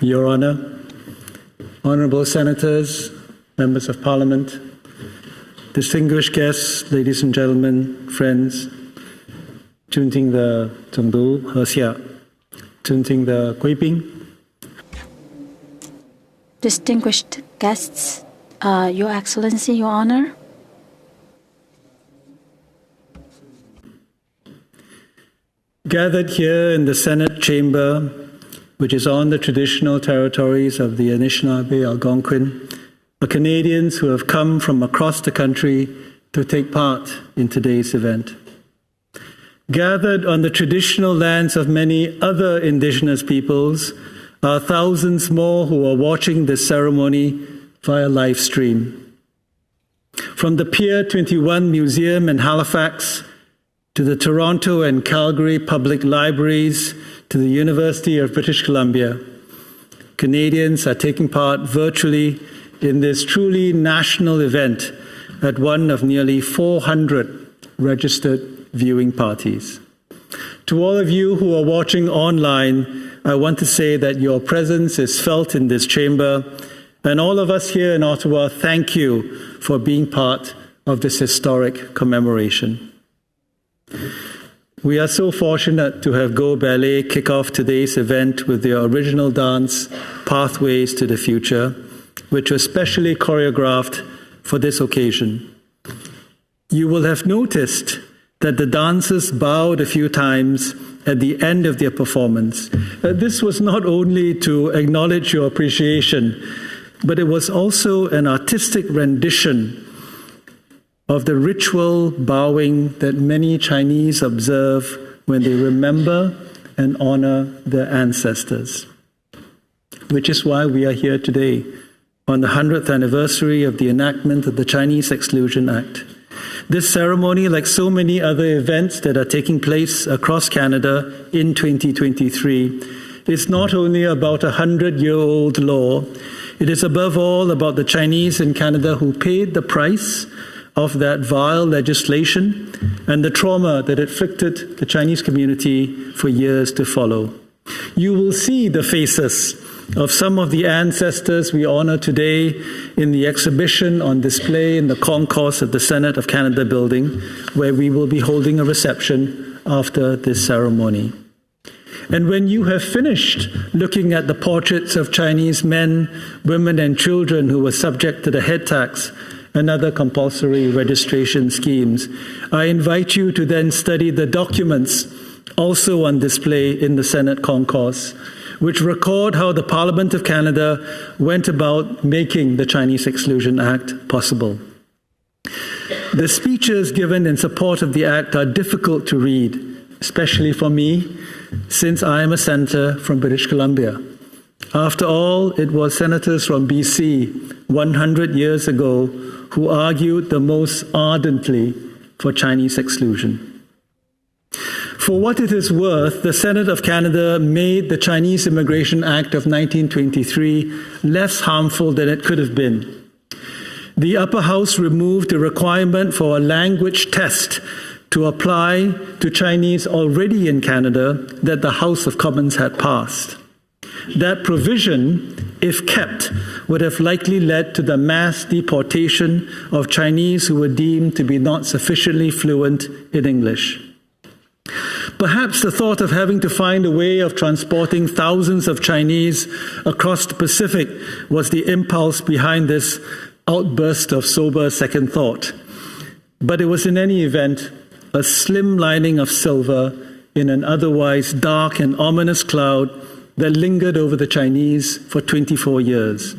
Your Honor, Honourable Senators, Members of Parliament, distinguished guests, ladies and gentlemen, friends, 尊敬的总督阁下，尊敬的贵宾 Distinguished guests, Your Excellency, Your Honor. Gathered here in the Senate chamber, which is on the traditional territories of the Anishinaabe Algonquin, are Canadians who have come from across the country to take part in today's event. Gathered on the traditional lands of many other Indigenous peoples are thousands more who are watching this ceremony via live stream. From the Pier 21 Museum in Halifax, to the Toronto and Calgary Public Libraries, to the University of British Columbia, Canadians are taking part virtually in this truly national event at one of nearly 400 registered viewing parties. To all of you who are watching online, I want to say that your presence is felt in this chamber, and all of us here in Ottawa thank you for being part of this historic commemoration. We are so fortunate to have Go Ballet kick off today's event with their original dance, Pathways to the Future, which was specially choreographed for this occasion. You will have noticed that the dancers bowed a few times at the end of their performance. This was not only to acknowledge your appreciation, but it was also an artistic rendition of the ritual bowing that many Chinese observe when they remember and honor their ancestors. Which is why we are here today, on the 100th anniversary of the enactment of the Chinese Exclusion Act. This ceremony, like so many other events that are taking place across Canada in 2023, is not only about a 100-year-old law, it is above all about the Chinese in Canada who paid the price of that vile legislation and the trauma that afflicted the Chinese community for years to follow. You will see the faces of some of the ancestors we honor today in the exhibition on display in the concourse of the Senate of Canada building, where we will be holding a reception after this ceremony. And when you have finished looking at the portraits of Chinese men, women, and children who were subject to the head tax and other compulsory registration schemes, I invite you to then study the documents also on display in the Senate concourse, which record how the Parliament of Canada went about making the Chinese Exclusion Act possible. The speeches given in support of the Act are difficult to read, especially for me, since I am a senator from British Columbia. After all, it was senators from BC 100 years ago who argued the most ardently for Chinese exclusion. For what it is worth, the Senate of Canada made the Chinese Immigration Act of 1923 less harmful than it could have been. The upper house removed the requirement for a language test to apply to Chinese already in Canada that the House of Commons had passed. That provision if kept, would have likely led to the mass deportation of Chinese who were deemed to be not sufficiently fluent in English. Perhaps the thought of having to find a way of transporting thousands of Chinese across the Pacific was the impulse behind this outburst of sober second thought. But it was in any event a slim lining of silver in an otherwise dark and ominous cloud that lingered over the Chinese for 24 years.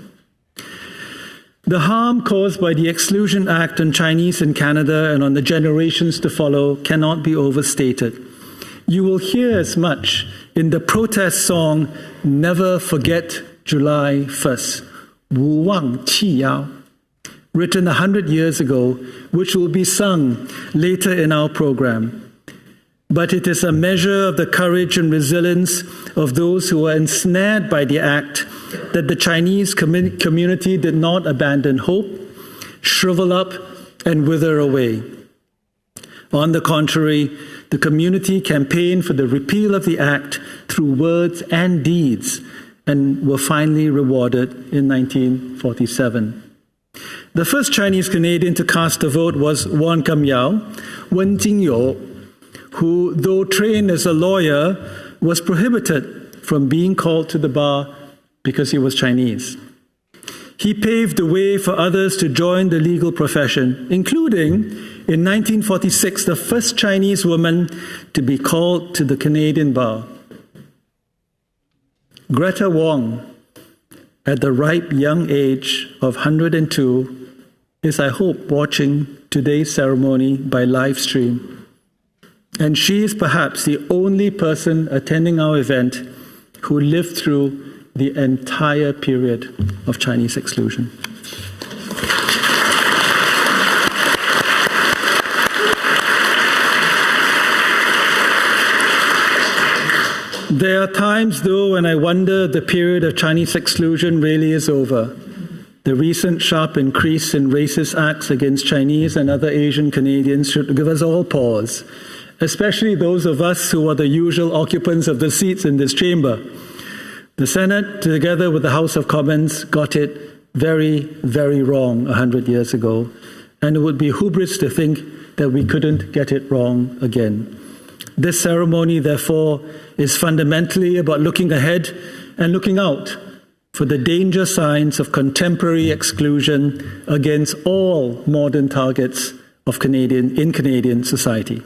The harm caused by the Exclusion Act on Chinese in Canada and on the generations to follow cannot be overstated. You will hear as much in the protest song, Never Forget July 1st, 无忘弃妖, written 100 years ago, which will be sung later in our program. But it is a measure of the courage and resilience of those who were ensnared by the act that the Chinese community did not abandon hope, shrivel up, and wither away. On the contrary, the community campaigned for the repeal of the act through words and deeds and were finally rewarded in 1947. The first Chinese Canadian to cast a vote was Wan Kam Yao, Wen Jingyou, who, though trained as a lawyer, was prohibited from being called to the bar because he was Chinese. He paved the way for others to join the legal profession, including, in 1946, the first Chinese woman to be called to the Canadian bar. Greta Wong, at the ripe young age of 102, is, I hope, watching today's ceremony by live stream. And she is perhaps the only person attending our event who lived through the entire period of Chinese exclusion. There are times, though, when I wonder if the period of Chinese exclusion really is over. The recent sharp increase in racist acts against Chinese and other Asian Canadians should give us all pause, especially those of us who are the usual occupants of the seats in this chamber. The Senate, together with the House of Commons, got it very, very wrong 100 years ago, and it would be hubris to think that we couldn't get it wrong again. This ceremony, therefore, is fundamentally about looking ahead and looking out for the danger signs of contemporary exclusion against all modern targets of Canadian society.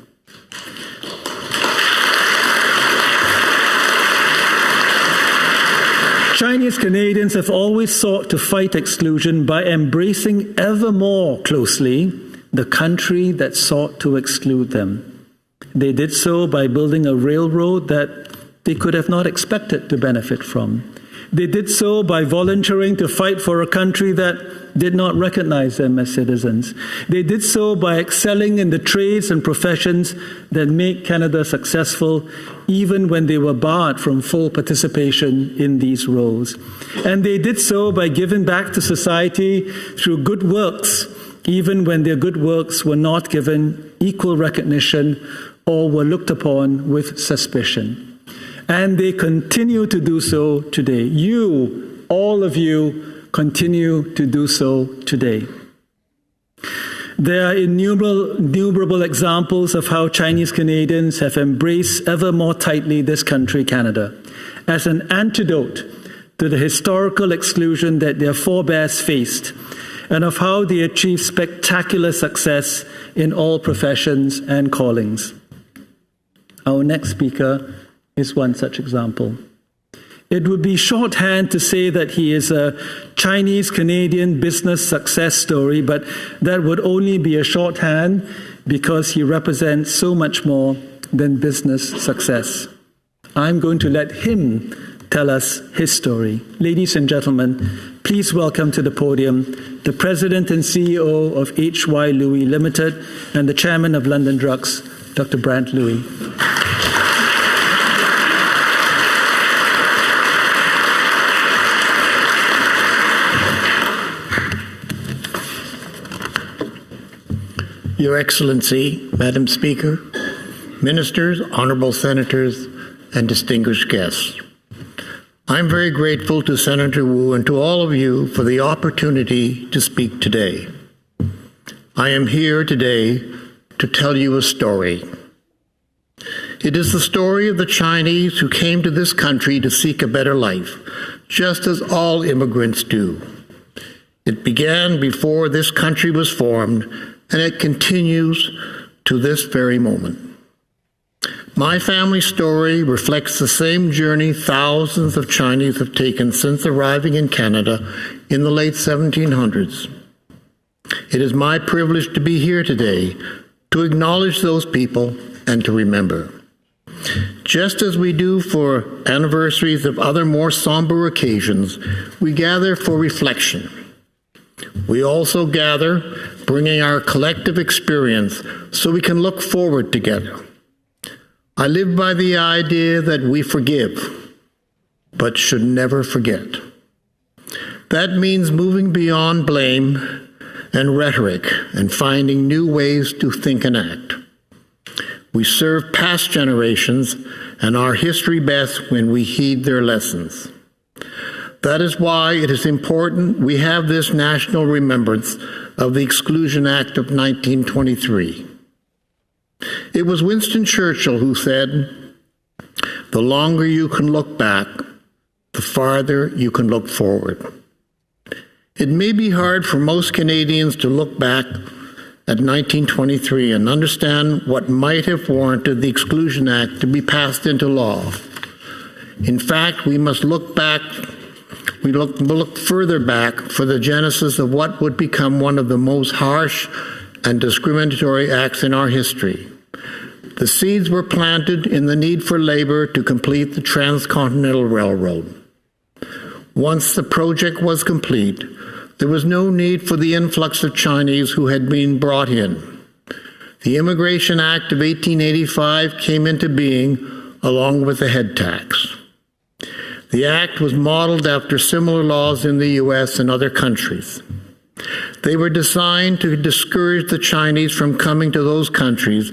Chinese Canadians have always sought to fight exclusion by embracing ever more closely the country that sought to exclude them. They did so by building a railroad that they could have not expected to benefit from. They did so by volunteering to fight for a country that did not recognize them as citizens. They did so by excelling in the trades and professions that make Canada successful, even when they were barred from full participation in these roles. And they did so by giving back to society through good works, even when their good works were not given equal recognition or were looked upon with suspicion. And they continue to do so today. You, all of you, continue to do so today. There are innumerable examples of how Chinese Canadians have embraced ever more tightly this country, Canada, as an antidote to the historical exclusion that their forebears faced, and of how they achieved spectacular success in all professions and callings. Our next speaker is one such example. It would be shorthand to say that he is a Chinese-Canadian business success story, but that would only be a shorthand because he represents so much more than business success. I'm going to let him tell us his story. Ladies and gentlemen, please welcome to the podium the President and CEO of H.Y. Louis Limited and the Chairman of London Drugs, Dr. Brant Louis. Your Excellency, Madam Speaker, Ministers, Honorable Senators, and distinguished guests. I'm very grateful to Senator Wu and to all of you for the opportunity to speak today. I am here today to tell you a story. It is the story of the Chinese who came to this country to seek a better life, just as all immigrants do. It began before this country was formed, and it continues to this very moment. My family story reflects the same journey thousands of Chinese have taken since arriving in Canada in the late 1700s. It is my privilege to be here today to acknowledge those people and to remember. Just as we do for anniversaries of other more somber occasions, we gather for reflection. We also gather bringing our collective experience so we can look forward together. I live by the idea that we forgive, but should never forget. That means moving beyond blame and rhetoric and finding new ways to think and act. We serve past generations and our history best when we heed their lessons. That is why it is important we have this national remembrance of the Exclusion Act of 1923. It was Winston Churchill who said, "The longer you can look back, the farther you can look forward." It may be hard for most Canadians to look back at 1923 and understand what might have warranted the Exclusion Act to be passed into law. In fact, we must look further back for the genesis of what would become one of the most harsh and discriminatory acts in our history. The seeds were planted in the need for labor to complete the Transcontinental Railroad. Once the project was complete, there was no need for the influx of Chinese who had been brought in. The Immigration Act of 1885 came into being along with the head tax. The act was modeled after similar laws in the U.S. and other countries. They were designed to discourage the Chinese from coming to those countries,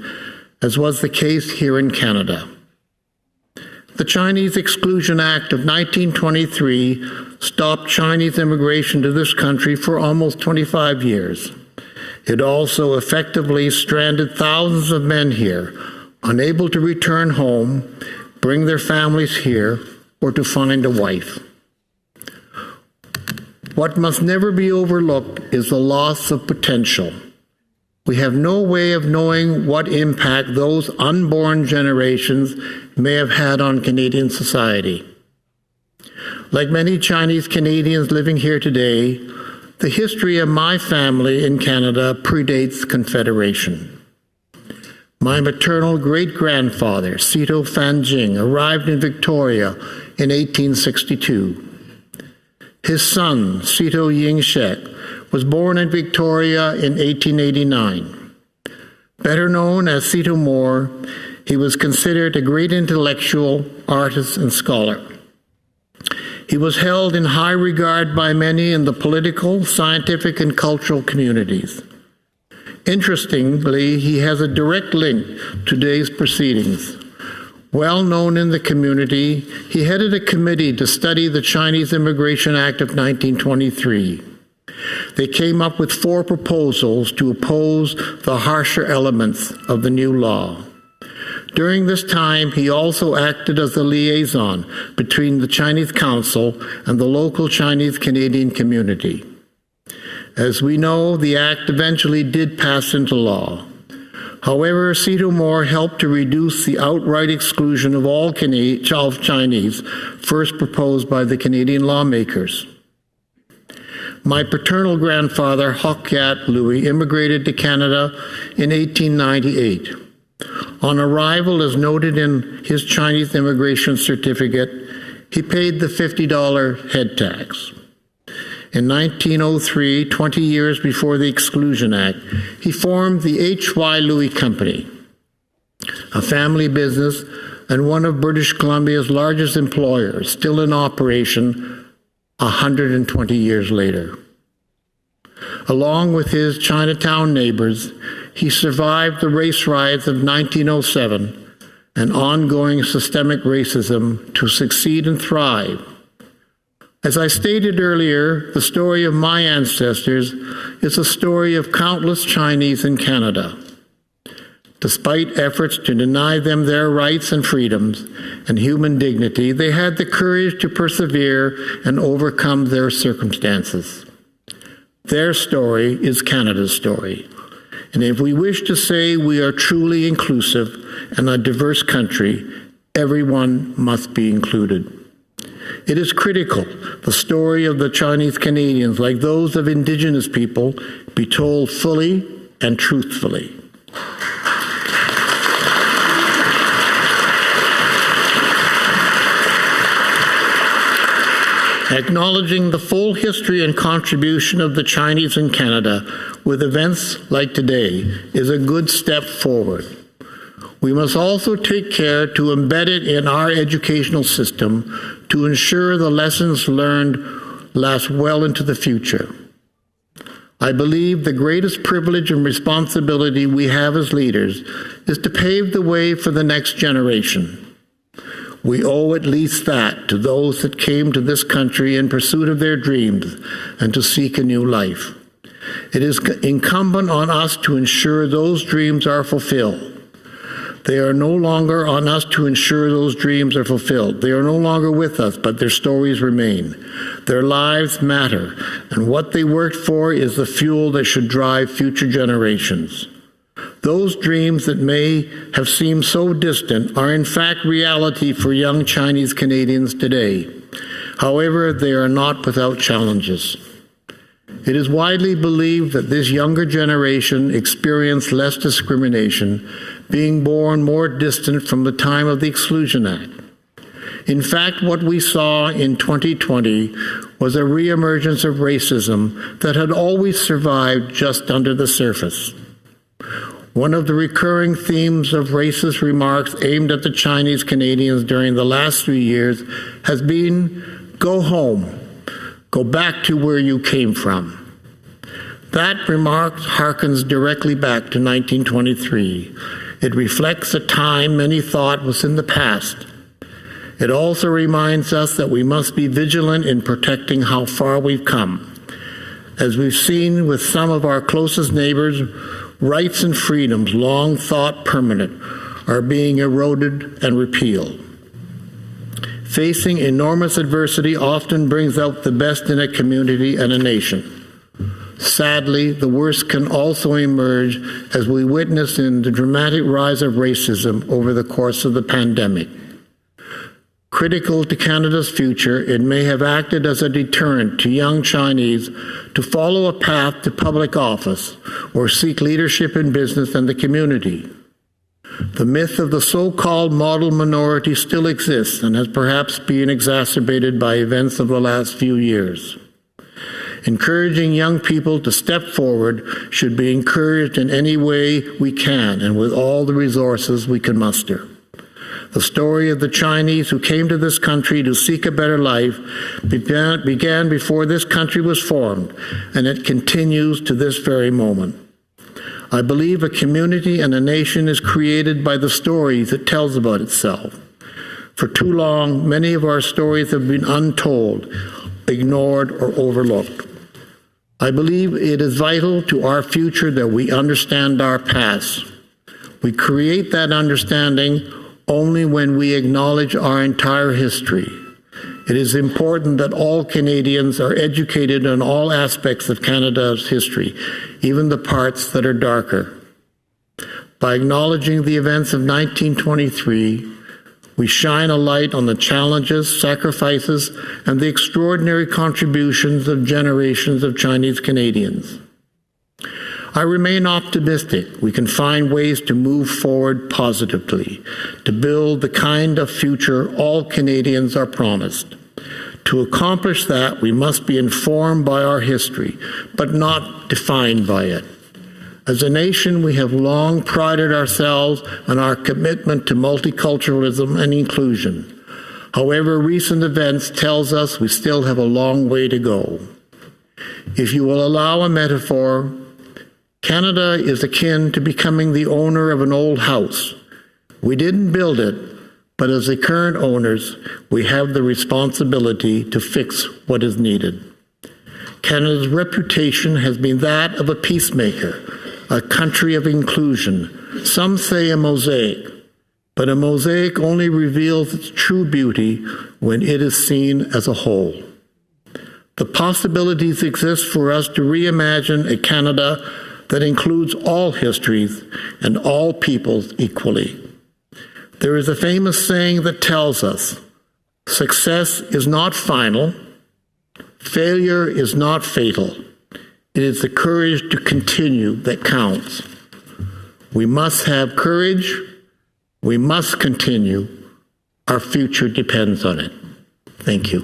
as was the case here in Canada. The Chinese Exclusion Act of 1923 stopped Chinese immigration to this country for almost 25 years. It also effectively stranded thousands of men here, unable to return home, bring their families here, or to find a wife. What must never be overlooked is the loss of potential. We have no way of knowing what impact those unborn generations may have had on Canadian society. Like many Chinese Canadians living here today, the history of my family in Canada predates Confederation. My maternal great-grandfather, Sito Fanjing, arrived in Victoria in 1862. His son, Sito Yingshek, was born in Victoria in 1889. Better known as Sito Moore, he was considered a great intellectual, artist, and scholar. He was held in high regard by many in the political, scientific, and cultural communities. Interestingly, he has a direct link to today's proceedings. Well known in the community, he headed a committee to study the Chinese Immigration Act of 1923. They came up with 4 proposals to oppose the harsher elements of the new law. During this time, he also acted as the liaison between the Chinese Council and the local Chinese Canadian community. As we know, the act eventually did pass into law. However, Sito Moore helped to reduce the outright exclusion of all Chinese first proposed by the Canadian lawmakers. My paternal grandfather, Hokyat Louis, immigrated to Canada in 1898. On arrival, as noted in his Chinese immigration certificate, he paid the $50 head tax. In 1903, 20 years before the Exclusion Act, he formed the H.Y. Louis Company, a family business and one of British Columbia's largest employers, still in operation 120 years later. Along with his Chinatown neighbors, he survived the race riots of 1907 and ongoing systemic racism to succeed and thrive As I stated earlier, the story of my ancestors is a story of countless Chinese in Canada. Despite efforts to deny them their rights and freedoms and human dignity, they had the courage to persevere and overcome their circumstances. Their story is Canada's story. And if we wish to say we are truly inclusive and a diverse country, everyone must be included. It is critical the story of the Chinese Canadians, like those of Indigenous people, be told fully and truthfully. Acknowledging the full history and contribution of the Chinese in Canada with events like today is a good step forward. We must also take care to embed it in our educational system to ensure the lessons learned last well into the future. I believe the greatest privilege and responsibility we have as leaders is to pave the way for the next generation. We owe at least that to those that came to this country in pursuit of their dreams and to seek a new life. It is incumbent on us to ensure those dreams are fulfilled. They are no longer on us to ensure those dreams are fulfilled. They are no longer with us, but their stories remain. Their lives matter, and what they worked for is the fuel that should drive future generations. Those dreams that may have seemed so distant are in fact reality for young Chinese Canadians today. However, they are not without challenges. It is widely believed that this younger generation experienced less discrimination, being born more distant from the time of the Exclusion Act. In fact, what we saw in 2020 was a reemergence of racism that had always survived just under the surface. One of the recurring themes of racist remarks aimed at the Chinese Canadians during the last 3 years has been, "Go home. Go back to where you came from." That remark harkens directly back to 1923. It reflects a time many thought was in the past. It also reminds us that we must be vigilant in protecting how far we've come. As we've seen with some of our closest neighbors, rights and freedoms, long thought permanent, are being eroded and repealed. Facing enormous adversity often brings out the best in a community and a nation. Sadly, the worst can also emerge as we witness in the dramatic rise of racism over the course of the pandemic. Critical to Canada's future, it may have acted as a deterrent to young Chinese to follow a path to public office or seek leadership in business and the community. The myth of the so-called model minority still exists and has perhaps been exacerbated by events of the last few years. Encouraging young people to step forward should be encouraged in any way we can and with all the resources we can muster. The story of the Chinese who came to this country to seek a better life began before this country was formed, and it continues to this very moment. I believe a community and a nation is created by the stories it tells about itself. For too long, many of our stories have been untold, ignored, or overlooked. I believe it is vital to our future that we understand our past. We create that understanding only when we acknowledge our entire history. It is important that all Canadians are educated on all aspects of Canada's history, even the parts that are darker. By acknowledging the events of 1923, we shine a light on the challenges, sacrifices, and the extraordinary contributions of generations of Chinese Canadians. I remain optimistic we can find ways to move forward positively, to build the kind of future all Canadians are promised. To accomplish that, we must be informed by our history, but not defined by it. As a nation, we have long prided ourselves on our commitment to multiculturalism and inclusion. However, recent events tells us we still have a long way to go. If you will allow a metaphor, Canada is akin to becoming the owner of an old house. We didn't build it, but as the current owners, we have the responsibility to fix what is needed. Canada's reputation has been that of a peacemaker, a country of inclusion. Some say a mosaic, but a mosaic only reveals its true beauty when it is seen as a whole. The possibilities exist for us to reimagine a Canada that includes all histories and all peoples equally. There is a famous saying that tells us, success is not final, failure is not fatal. It is the courage to continue that counts. We must have courage. We must continue. Our future depends on it. Thank you.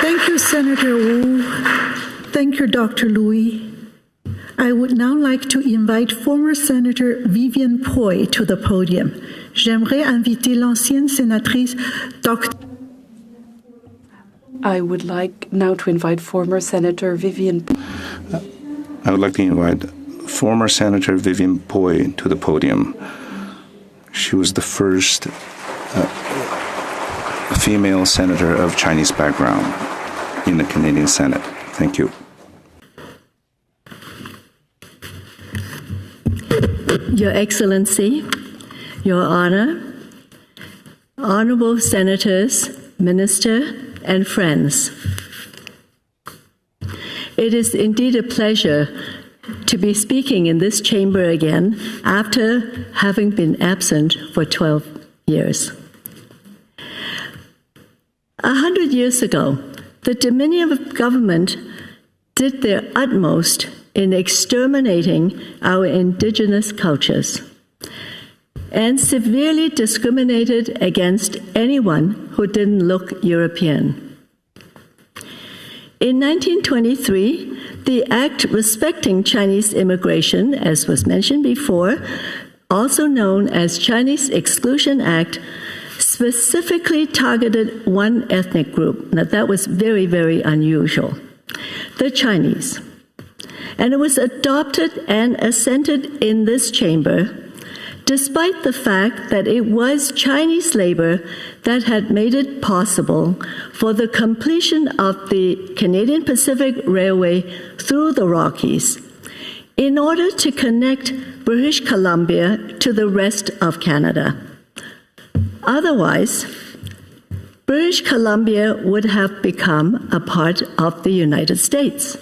Thank you, Senator Wu. Thank you, Dr. Louis. I would now like to invite former Senator Vivienne Poy to the podium. J'aimerais inviter l'ancienne sénatrice Dr. I would like now to invite former Senator Vivienne. I would like to invite former Senator Vivienne Poy to the podium. She was the first female senator of Chinese background in the Canadian Senate. Thank you. Your Excellency, Your Honor, Honorable Senators, Minister, and friends. It is indeed a pleasure to be speaking in this chamber again after having been absent for 12 years. 100 years ago, the Dominion government did their utmost in exterminating our indigenous cultures and severely discriminated against anyone who didn't look European. In 1923, the Act Respecting Chinese Immigration, as was mentioned before, also known as Chinese Exclusion Act, specifically targeted one ethnic group. Now, that was very, very unusual, the Chinese. And it was adopted and assented in this chamber despite the fact that it was Chinese labor that had made it possible for the completion of the Canadian Pacific Railway through the Rockies in order to connect British Columbia to the rest of Canada. Otherwise, British Columbia would have become a part of the United States.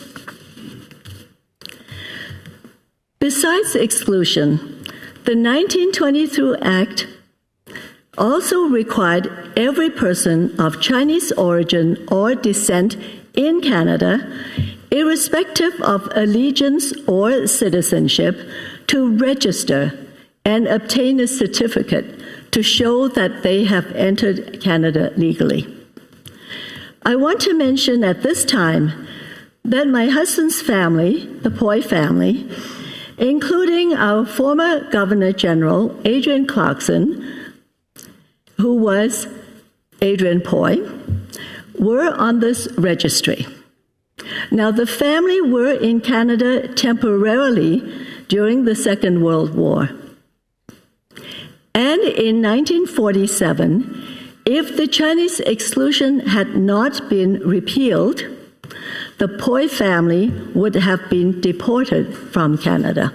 Besides exclusion, the 1923 Act also required every person of Chinese origin or descent in Canada, irrespective of allegiance or citizenship, to register and obtain a certificate to show that they have entered Canada legally. I want to mention at this time that my husband's family, the Poy family, including our former Governor General, Adrian Clarkson, who was Adrian Poy, were on this registry. Now, the family were in Canada temporarily during the Second World War. And in 1947, if the Chinese exclusion had not been repealed, the Poy family would have been deported from Canada.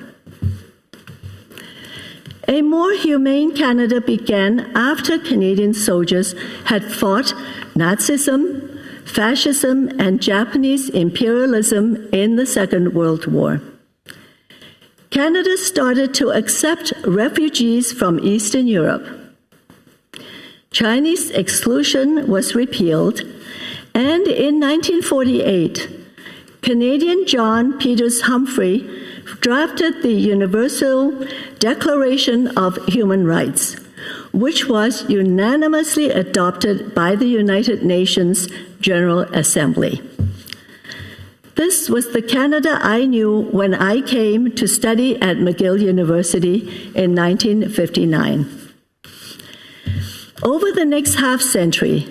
A more humane Canada began after Canadian soldiers had fought Nazism, fascism, and Japanese imperialism in the Second World War. Canada started to accept refugees from Eastern Europe. Chinese exclusion was repealed, and in 1948, Canadian John Peters Humphrey drafted the Universal Declaration of Human Rights, which was unanimously adopted by the United Nations General Assembly. This was the Canada I knew when I came to study at McGill University in 1959. Over the next half-century,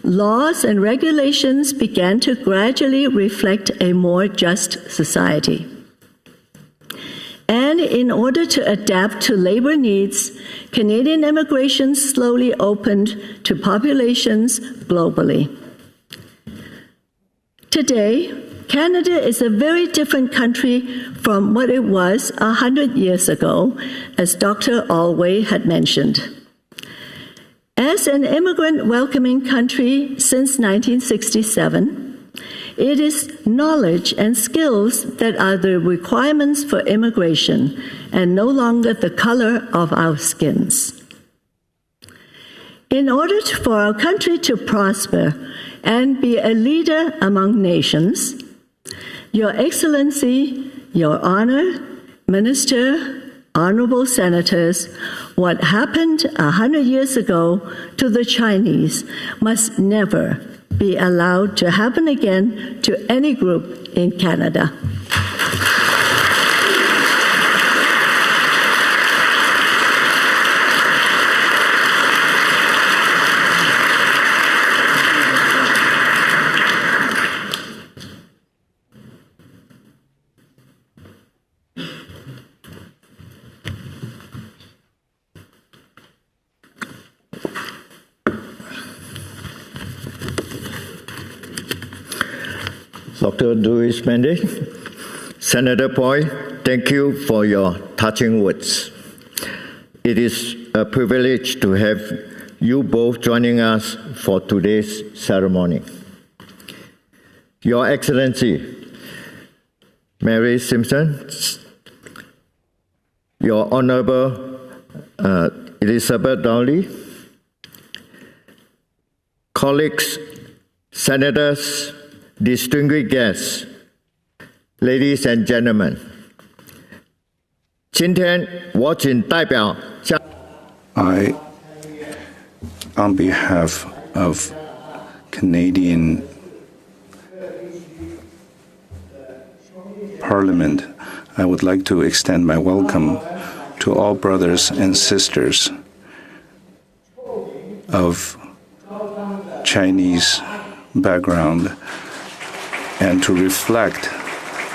laws and regulations began to gradually reflect a more just society. And in order to adapt to labor needs, Canadian immigration slowly opened to populations globally. Today, Canada is a very different country from what it was 100 years ago, as Dr. Alway had mentioned. As an immigrant-welcoming country since 1967, it is knowledge and skills that are the requirements for immigration and no longer the color of our skins. In order for our country to prosper and be a leader among nations, Your Excellency, Your Honor, Minister, Honorable Senators, what happened 100 years ago to the Chinese must never be allowed to happen again to any group in Canada. Dr. Louis Mendes, Senator Poi, thank you for your touching words. It is a privilege to have you both joining us for today's ceremony. Your Excellency, Mary Simpson, Your Honorable Elizabeth Dowley, colleagues, senators, distinguished guests, ladies and gentlemen, 今天我谨代表 I, on behalf of Canadian Parliament, I would like to extend my welcome to all brothers and sisters of Chinese background and to reflect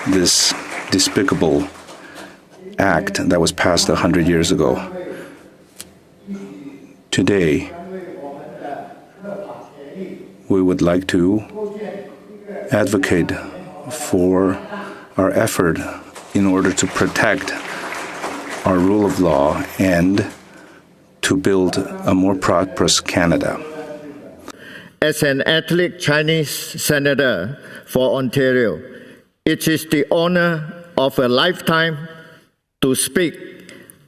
this despicable act that was passed 100 years ago. Today, we would like to advocate for our effort in order to protect our rule of law and to build a more prosperous Canada. As an ethnic Chinese senator for Ontario, it is the honor of a lifetime to speak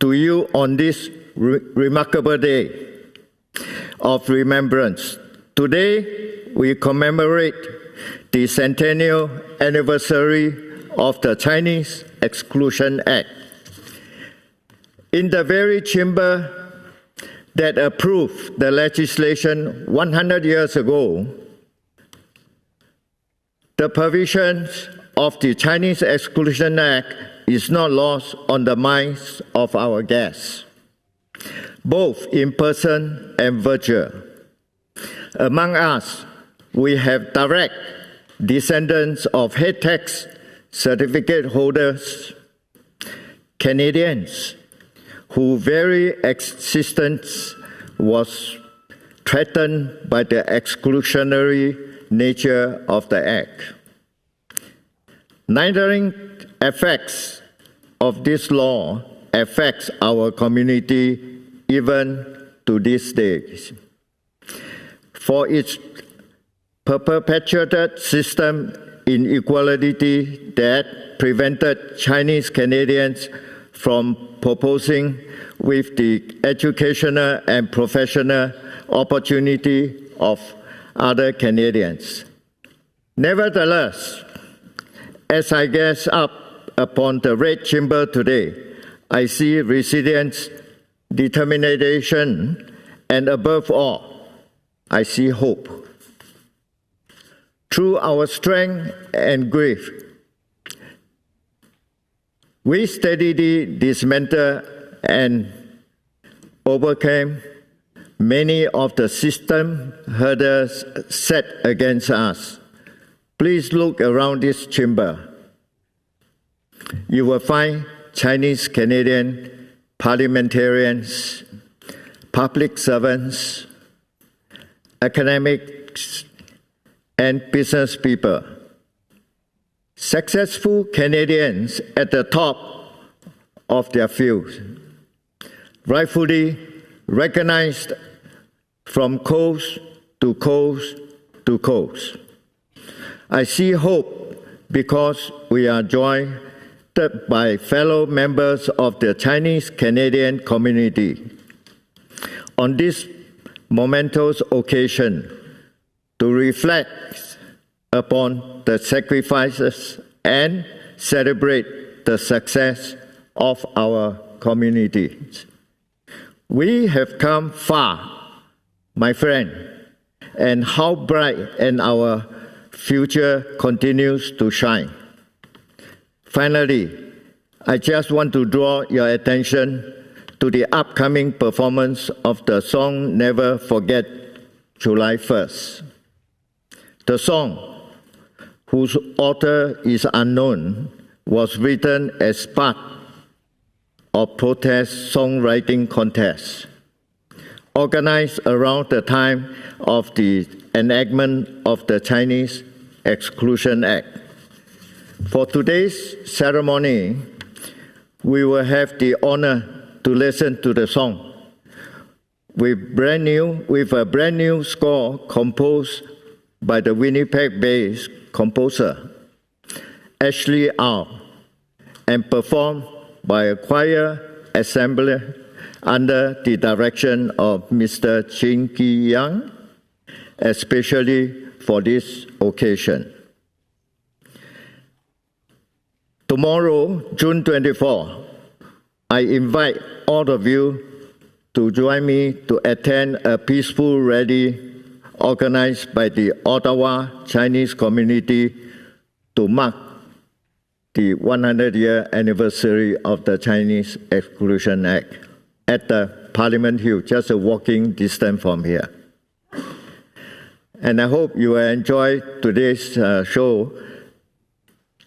to you on this remarkable day of remembrance. Today, we commemorate the centennial anniversary of the Chinese Exclusion Act. In the very chamber that approved the legislation 100 years ago, the provisions of the Chinese Exclusion Act is not lost on the minds of our guests, both in person and virtual. Among us, we have direct descendants of head tax certificate holders, Canadians, whose very existence was threatened by the exclusionary nature of the Act. Neither effects of this law affects our community even to this day. For its perpetuated system inequality that prevented Chinese Canadians from proposing with the educational and professional opportunity of other Canadians. Nevertheless, as I gaze up upon the Red Chamber today, I see resilience, determination, and above all, I see hope. Through our strength and grief, we steadily dismantled and overcame many of the system hurdles set against us. Please look around this chamber. You will find Chinese Canadian parliamentarians, public servants, academics, and business people. Successful Canadians at the top of their fields, rightfully recognized from coast to coast to coast. I see hope because we are joined by fellow members of the Chinese Canadian community. On this momentous occasion, to reflect upon the sacrifices and celebrate the success of our communities. We have come far, my friend, and how bright and our future continues to shine. Finally, I just want to draw your attention to the upcoming performance of the song Never Forget July 1st. The song, whose author is unknown, was written as part of protest songwriting contest organized around the time of the enactment of the Chinese Exclusion Act. For today's ceremony, we will have the honor to listen to the song with a brand new score composed by the Winnipeg-based composer Ashley Au and performed by a choir assembly under the direction of Mr. Chin Ki-yang, especially for this occasion. Tomorrow, June 24, I invite all of you to join me to attend a peaceful rally organized by the Ottawa Chinese community to mark the 100-year anniversary of the Chinese Exclusion Act at the Parliament Hill, just a walking distance from here. And I hope you will enjoy today's show.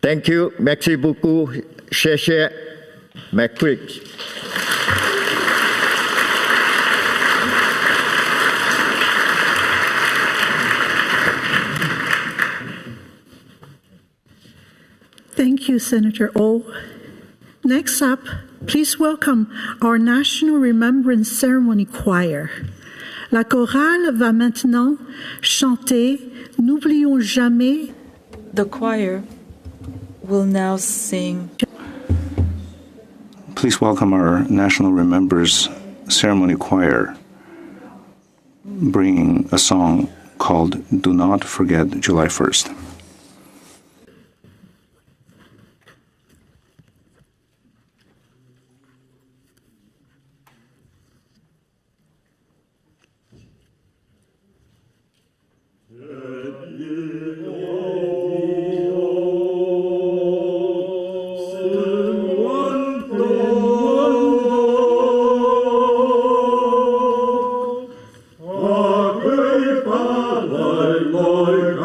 Thank you. Merci beaucoup. 谢谢. McCrick. Thank you, Senator O. Next up, please welcome our National Remembrance Ceremony Choir. La chorale va maintenant chanter « N'oublions jamais ». The choir will now sing. Please welcome our National Remembrance Ceremony Choir, bringing a song called Do Not Forget July 1st. Lord,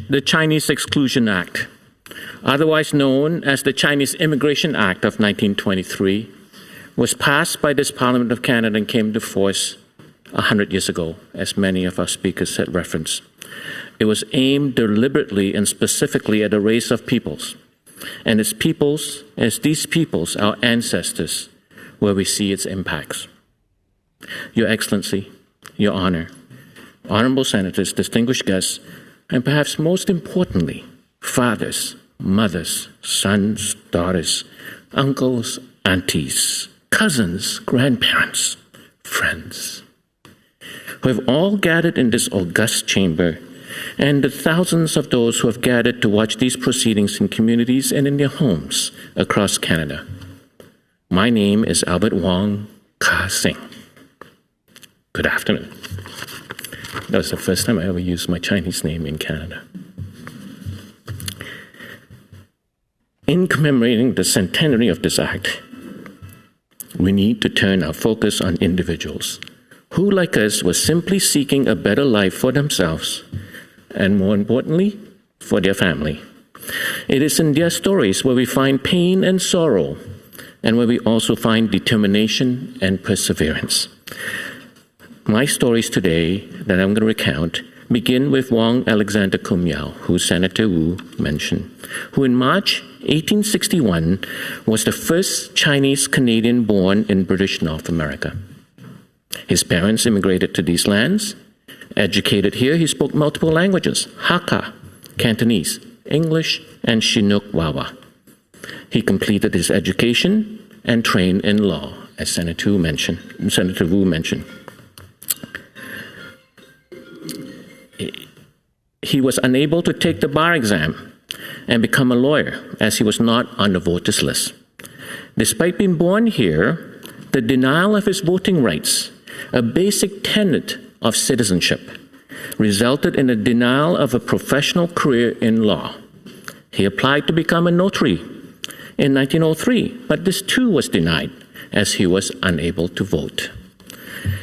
The Chinese Exclusion Act, otherwise known as the Chinese Immigration Act of 1923, was passed by this Parliament of Canada and came to force 100 years ago, as many of our speakers had referenced. It was aimed deliberately and specifically at a race of peoples, and as these peoples, our ancestors, where we see its impacts. Your Excellency, Your Honor, Honorable Senators, distinguished guests, and perhaps most importantly, fathers, mothers, sons, daughters, uncles, aunties, cousins, grandparents, friends, who have all gathered in this august chamber, and the thousands of those who have gathered to watch these proceedings in communities and in their homes across Canada. My name is Albert Wong Ka Sing. Good afternoon. That was the first time I ever used my Chinese name in Canada. In commemorating the centenary of this act, we need to turn our focus on individuals who, like us, were simply seeking a better life for themselves and, more importantly, for their family. It is in their stories where we find pain and sorrow, and where we also find determination and perseverance. My stories today that I'm going to recount begin with Wong Alexander Kum Yao, who Senator Wu mentioned, who in March 1861 was the first Chinese Canadian born in British North America. His parents immigrated to these lands. Educated here, he spoke multiple languages: Hakka, Cantonese, English, and Chinook Wawa. He completed his education and trained in law, as Senator Wu mentioned. He was unable to take the bar exam and become a lawyer, as he was not on the voters list. Despite being born here, the denial of his voting rights, a basic tenet of citizenship, resulted in a denial of a professional career in law. He applied to become a notary in 1903, but this too was denied, as he was unable to vote.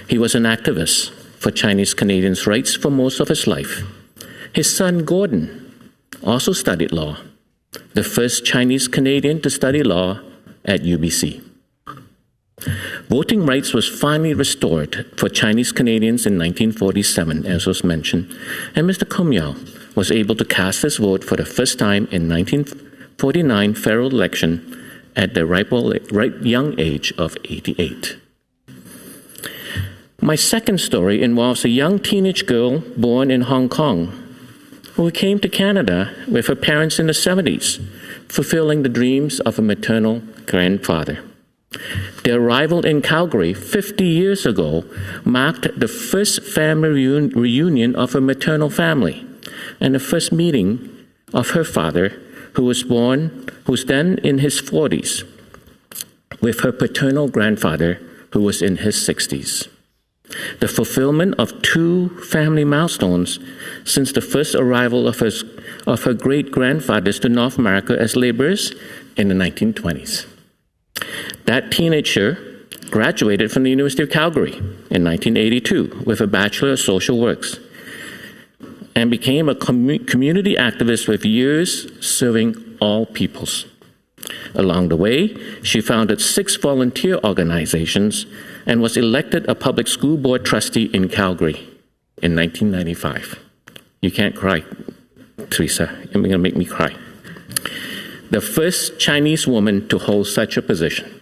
He was an activist for Chinese Canadians' rights for most of his life. His son Gordon also studied law, the first Chinese Canadian to study law at UBC. Voting rights was finally restored for Chinese Canadians in 1947, as was mentioned, and Mr. Kum Yao was able to cast his vote for the first time in 1949 federal election at the ripe young age of 88. My second story involves a young teenage girl born in Hong Kong who came to Canada with her parents in the 70s, fulfilling the dreams of a maternal grandfather. Their arrival in Calgary 50 years ago marked the first family reunion of her maternal family and the first meeting of her father, who was then in his 40s, with her paternal grandfather, who was in his 60s. The fulfillment of two family milestones since the first arrival of her great-grandfathers to North America as laborers in the 1920s. That teenager graduated from the University of Calgary in 1982 with a Bachelor of Social Works and became a community activist with years serving all peoples. Along the way, she founded 6 volunteer organizations and was elected a public school board trustee in Calgary in 1995. You can't cry, Teresa. You're going to make me cry. The first Chinese woman to hold such a position.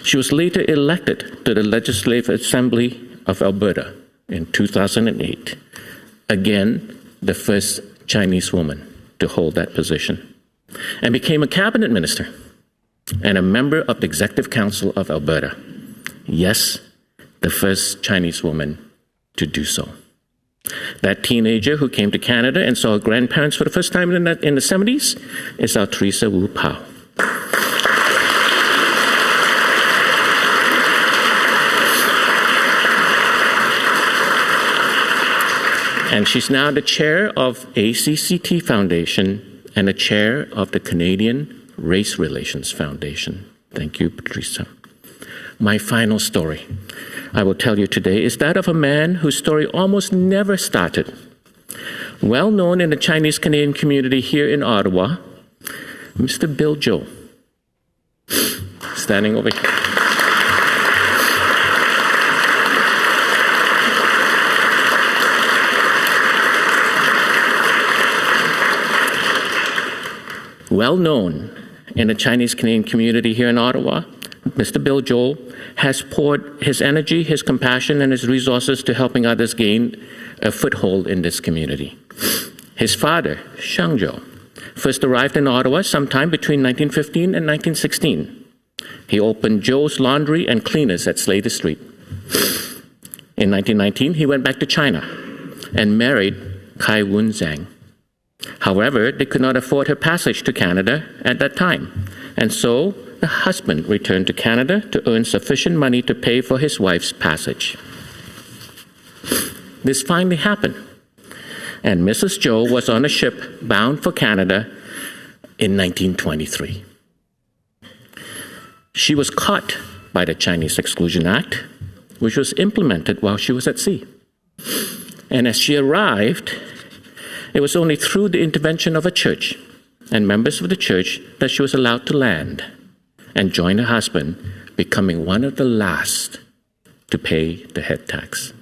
She was later elected to the Legislative Assembly of Alberta in 2008. Again, the first Chinese woman to hold that position, and became a cabinet minister and a member of the Executive Council of Alberta. Yes, the first Chinese woman to do so. That teenager who came to Canada and saw her grandparents for the first time in the 70s is our Teresa Wu Pao. And she's now the chair of ACCT Foundation and the chair of the Canadian Race Relations Foundation. Thank you, Teresa. My final story I will tell you today is that of a man whose story almost never started. Well known in the Chinese Canadian community here in Ottawa, Mr. Bill Zhou, standing over here. Well known in the Chinese Canadian community here in Ottawa, Mr. Bill Zhou has poured his energy, his compassion, and his resources to helping others gain a foothold in this community. His father, Shang Zhou, first arrived in Ottawa sometime between 1915 and 1916. He opened Zhou's Laundry and Cleaners at Slater Street. In 1919, he went back to China and married Kai Wen Zhang. However, they could not afford her passage to Canada at that time, and so the husband returned to Canada to earn sufficient money to pay for his wife's passage. This finally happened, and Mrs. Zhou was on a ship bound for Canada in 1923. She was caught by the Chinese Exclusion Act, which was implemented while she was at sea. And as she arrived, it was only through the intervention of a church and members of the church that she was allowed to land and join her husband, becoming one of the last to pay the head tax.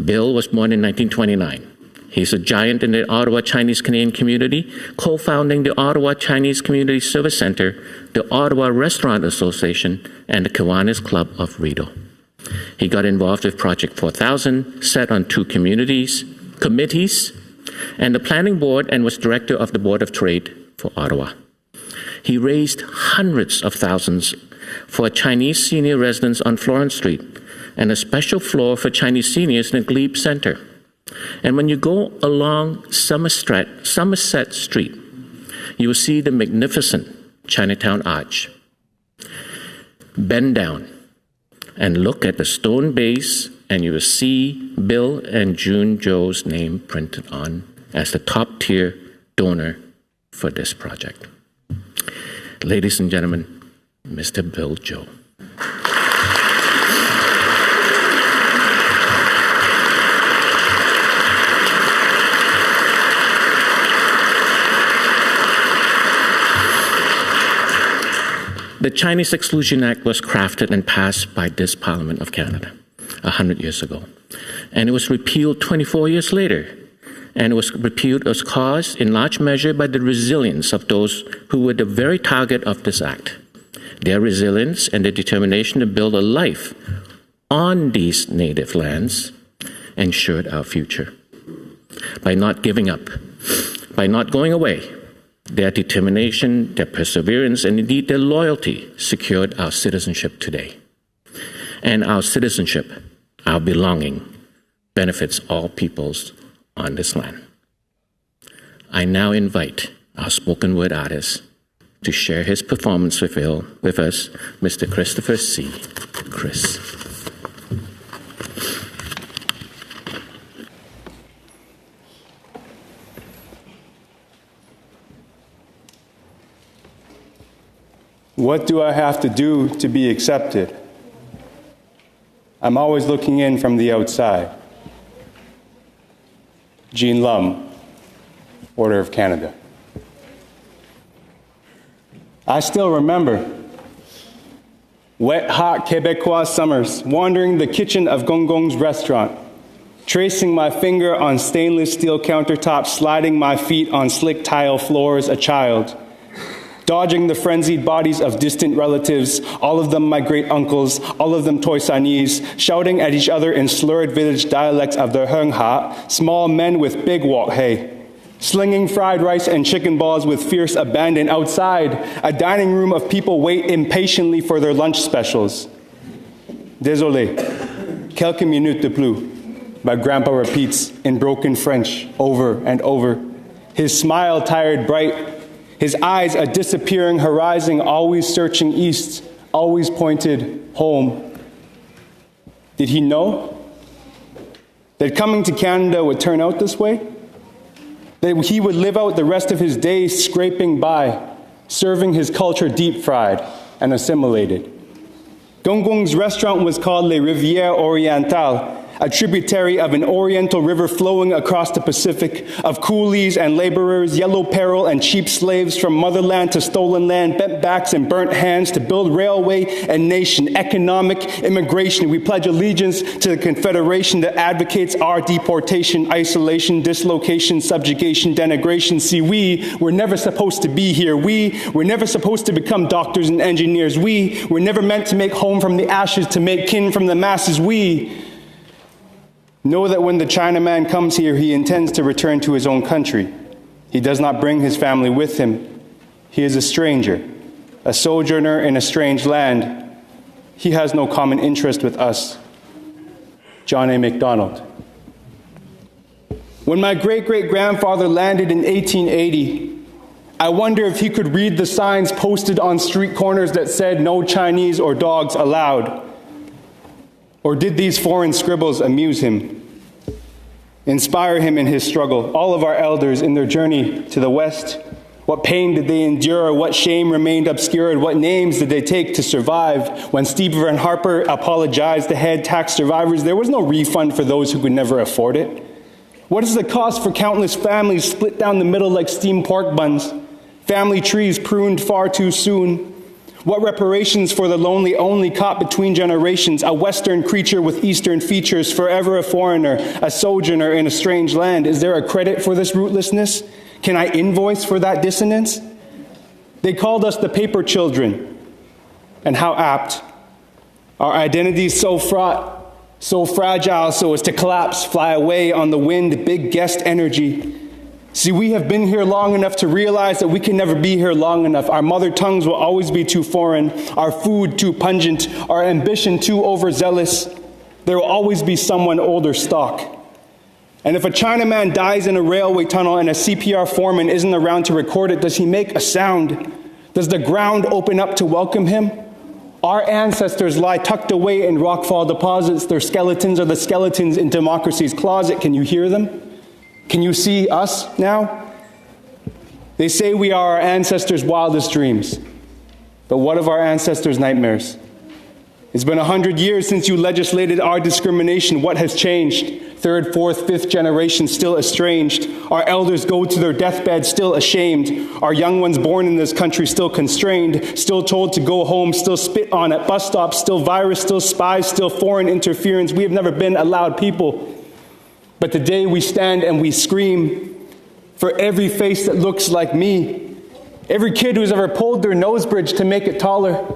Bill was born in 1929. He's a giant in the Ottawa Chinese Canadian community, co-founding the Ottawa Chinese Community Service Center, the Ottawa Restaurant Association, and the Kiwanis Club of Rideau. He got involved with Project 4000, sat on 2 committees, and the planning board, and was director of the Board of Trade for Ottawa. He raised hundreds of thousands for Chinese senior residents on Florence Street and a special floor for Chinese seniors in the Glebe Center. And when you go along Somerset Street, you will see the magnificent Chinatown Arch. Bend down and look at the stone base, and you will see Bill and June Zhou's name printed on as the top-tier donor for this project. Ladies and gentlemen, Mr. Bill Zhou. The Chinese Exclusion Act was crafted and passed by this Parliament of Canada 100 years ago. And it was repealed 24 years later. And it was repealed as caused in large measure by the resilience of those who were the very target of this act. Their resilience and their determination to build a life on these native lands ensured our future. By not giving up, by not going away, their determination, their perseverance, and indeed their loyalty secured our citizenship today. And our citizenship, our belonging, benefits all peoples on this land. I now invite our spoken word artist to share his performance with us, Mr. Christopher C. Chris. What do I have to do to be accepted? I'm always looking in from the outside. Jean Lum, Order of Canada. I still remember wet, hot Quebecois summers, wandering the kitchen of Gong Gong's restaurant, tracing my finger on stainless steel countertops, sliding my feet on slick tile floors, a child, dodging the frenzied bodies of distant relatives, all of them my great-uncles, all of them Toisanese, shouting at each other in slurred village dialects of the Heung Ha, small men with big wok hei, slinging fried rice and chicken balls with fierce abandon. Outside, a dining room of people wait impatiently for their lunch specials. Désolé, quelques minutes de plus, my grandpa repeats in broken French over and over, his smile tired bright, his eyes a disappearing horizon, always searching east, always pointed home. Did he know that coming to Canada would turn out this way? That he would live out the rest of his days scraping by, serving his culture deep fried and assimilated. Gong Gong's restaurant was called Les Rivières Orientales, a tributary of an oriental river flowing across the Pacific, of coolies and laborers, yellow peril and cheap slaves from motherland to stolen land, bent backs and burnt hands to build railway and nation, economic immigration. We pledge allegiance to the confederation that advocates our deportation, isolation, dislocation, subjugation, denigration. See, we were never supposed to be here. We were never supposed to become doctors and engineers. We were never meant to make home from the ashes, to make kin from the masses. We know that when the Chinaman comes here, he intends to return to his own country. He does not bring his family with him. He is a stranger, a sojourner in a strange land. He has no common interest with us. John A. MacDonald. When my great-great-grandfather landed in 1880, I wonder if he could read the signs posted on street corners that said no Chinese or dogs allowed. Or did these foreign scribbles amuse him, inspire him in his struggle? All of our elders in their journey to the West, what pain did they endure? What shame remained obscured? What names did they take to survive? When Stephen Harper apologized to head tax survivors, there was no refund for those who could never afford it. What is the cost for countless families split down the middle like steamed pork buns? Family trees pruned far too soon. What reparations for the lonely only caught between generations, a Western creature with Eastern features, forever a foreigner, a sojourner in a strange land? Is there a credit for this rootlessness? Can I invoice for that dissonance? They called us the paper children, and how apt. Our identities so fraught, so fragile, so as to collapse, fly away on the wind, big guest energy. See, we have been here long enough to realize that we can never be here long enough. Our mother tongues will always be too foreign, our food too pungent, our ambition too overzealous. There will always be someone older stock. And if a Chinaman dies in a railway tunnel and a CPR foreman isn't around to record it, does he make a sound? Does the ground open up to welcome him? Our ancestors lie tucked away in rockfall deposits. Their skeletons are the skeletons in democracy's closet. Can you hear them? Can you see us now? They say we are our ancestors' wildest dreams. But what of our ancestors' nightmares? It's been 100 years since you legislated our discrimination. What has changed? Third, fourth, fifth generation still estranged. Our elders go to their deathbed still ashamed. Our young ones born in this country still constrained, still told to go home, still spit on at bus stops, still virus, still spies, still foreign interference. We have never been allowed people. But today we stand and we scream for every face that looks like me, every kid who's ever pulled their nose bridge to make it taller,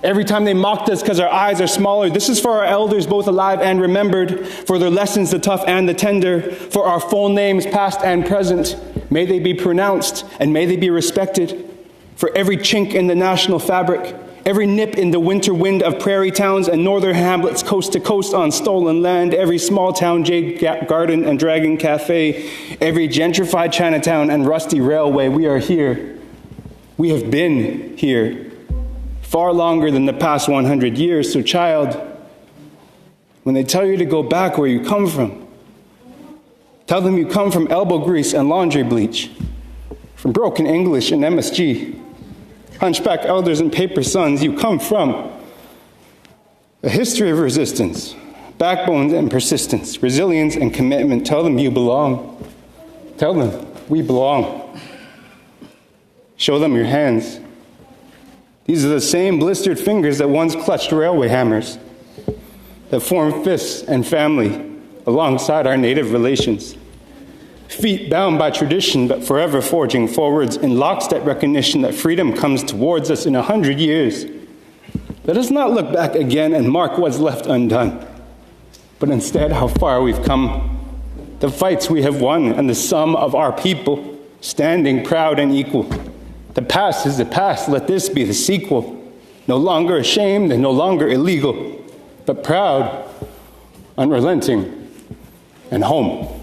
every time they mocked us because our eyes are smaller. This is for our elders, both alive and remembered, for their lessons, the tough and the tender, for our full names, past and present. May they be pronounced and may they be respected. For every chink in the national fabric, every nip in the winter wind of prairie towns and northern hamlets coast to coast on stolen land, every small town jade garden and dragon cafe, every gentrified Chinatown and rusty railway, we are here. We have been here far longer than the past 100 years. So child, when they tell you to go back where you come from, tell them you come from elbow grease and laundry bleach, from broken English and MSG. hunchback elders and paper sons, you come from a history of resistance, backbones and persistence, resilience and commitment. Tell them you belong. Tell them we belong. Show them your hands. These are the same blistered fingers that once clutched railway hammers, that form fists and family alongside our native relations. Feet bound by tradition, but forever forging forwards in lockstep recognition that freedom comes towards us in 100 years. Let us not look back again and mark what's left undone, but instead how far we've come, the fights we have won, and the sum of our people standing proud and equal. The past is the past, let this be the sequel. No longer ashamed and no longer illegal, but proud, unrelenting, and home.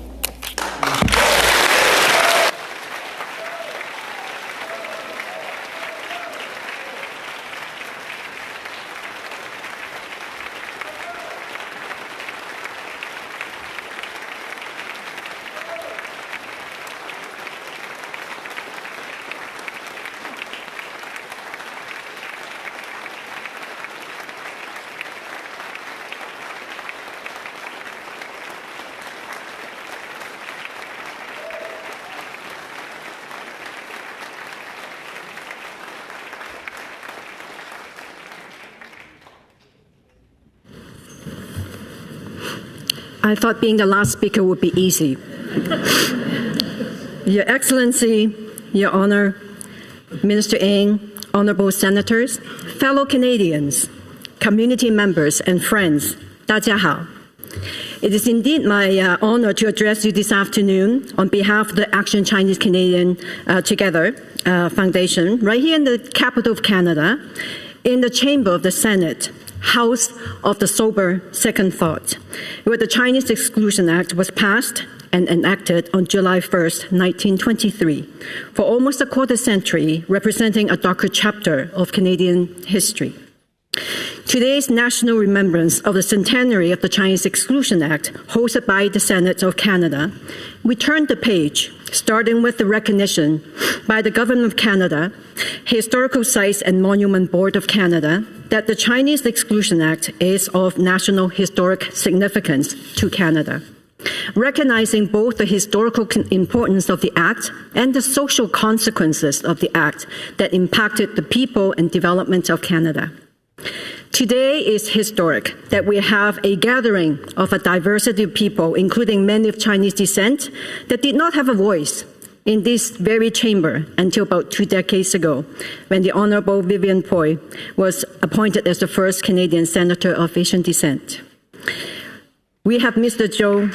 I thought being the last speaker would be easy. Your Excellency, Your Honor, Minister Ng, Honorable Senators, fellow Canadians, community members, and friends, 大家好. It is indeed my honor to address you this afternoon on behalf of the Action Chinese Canadian Together Foundation, right here in the capital of Canada, in the chamber of the Senate, House of the Sober Second Thought, where the Chinese Exclusion Act was passed and enacted on July 1st, 1923, for almost a quarter century, representing a darker chapter of Canadian history. Today's national remembrance of the centenary of the Chinese Exclusion Act, hosted by the Senate of Canada, we turned the page, starting with the recognition by the Government of Canada, Historical Sites and Monument Board of Canada, that the Chinese Exclusion Act is of national historic significance to Canada, recognizing both the historical importance of the Act and the social consequences of the Act that impacted the people and development of Canada. Today is historic that we have a gathering of a diversity of people, including many of Chinese descent, that did not have a voice in this very chamber until about 2 decades ago, when the Honorable Vivian Poy was appointed as the first Canadian Senator of Asian descent. We have Mr. Zhou.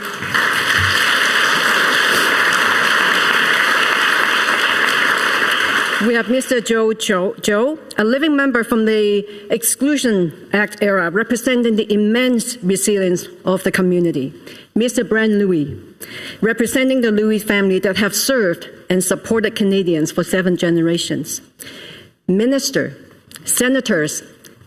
We have Mr. Zhou, a living member from the Exclusion Act era, representing the immense resilience of the community. Mr. Brand Louis, representing the Louis family that have served and supported Canadians for 7 generations. Minister, senators,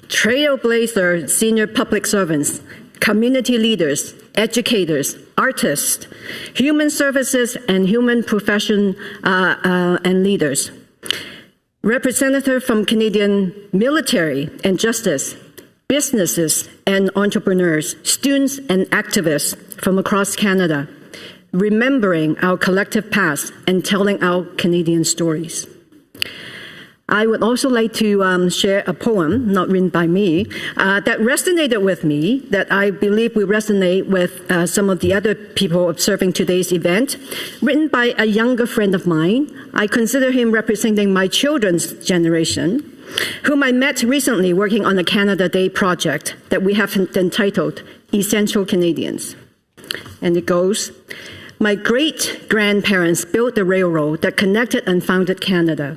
trailblazer senior public servants, community leaders, educators, artists, human services and human profession and leaders. Representative from Canadian military and justice, businesses and entrepreneurs, students and activists from across Canada, remembering our collective past and telling our Canadian stories. I would also like to share a poem, not written by me, that resonated with me, that I believe will resonate with some of the other people observing today's event, written by a younger friend of mine. I consider him representing my children's generation, whom I met recently working on a Canada Day project that we have entitled Essential Canadians. And it goes, my great-grandparents built the railroad that connected and founded Canada.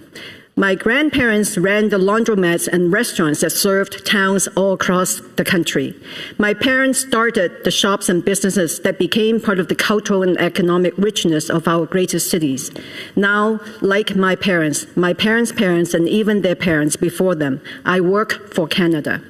My grandparents ran the laundromats and restaurants that served towns all across the country. My parents started the shops and businesses that became part of the cultural and economic richness of our greatest cities. Now, like my parents' parents, and even their parents before them, I work for Canada.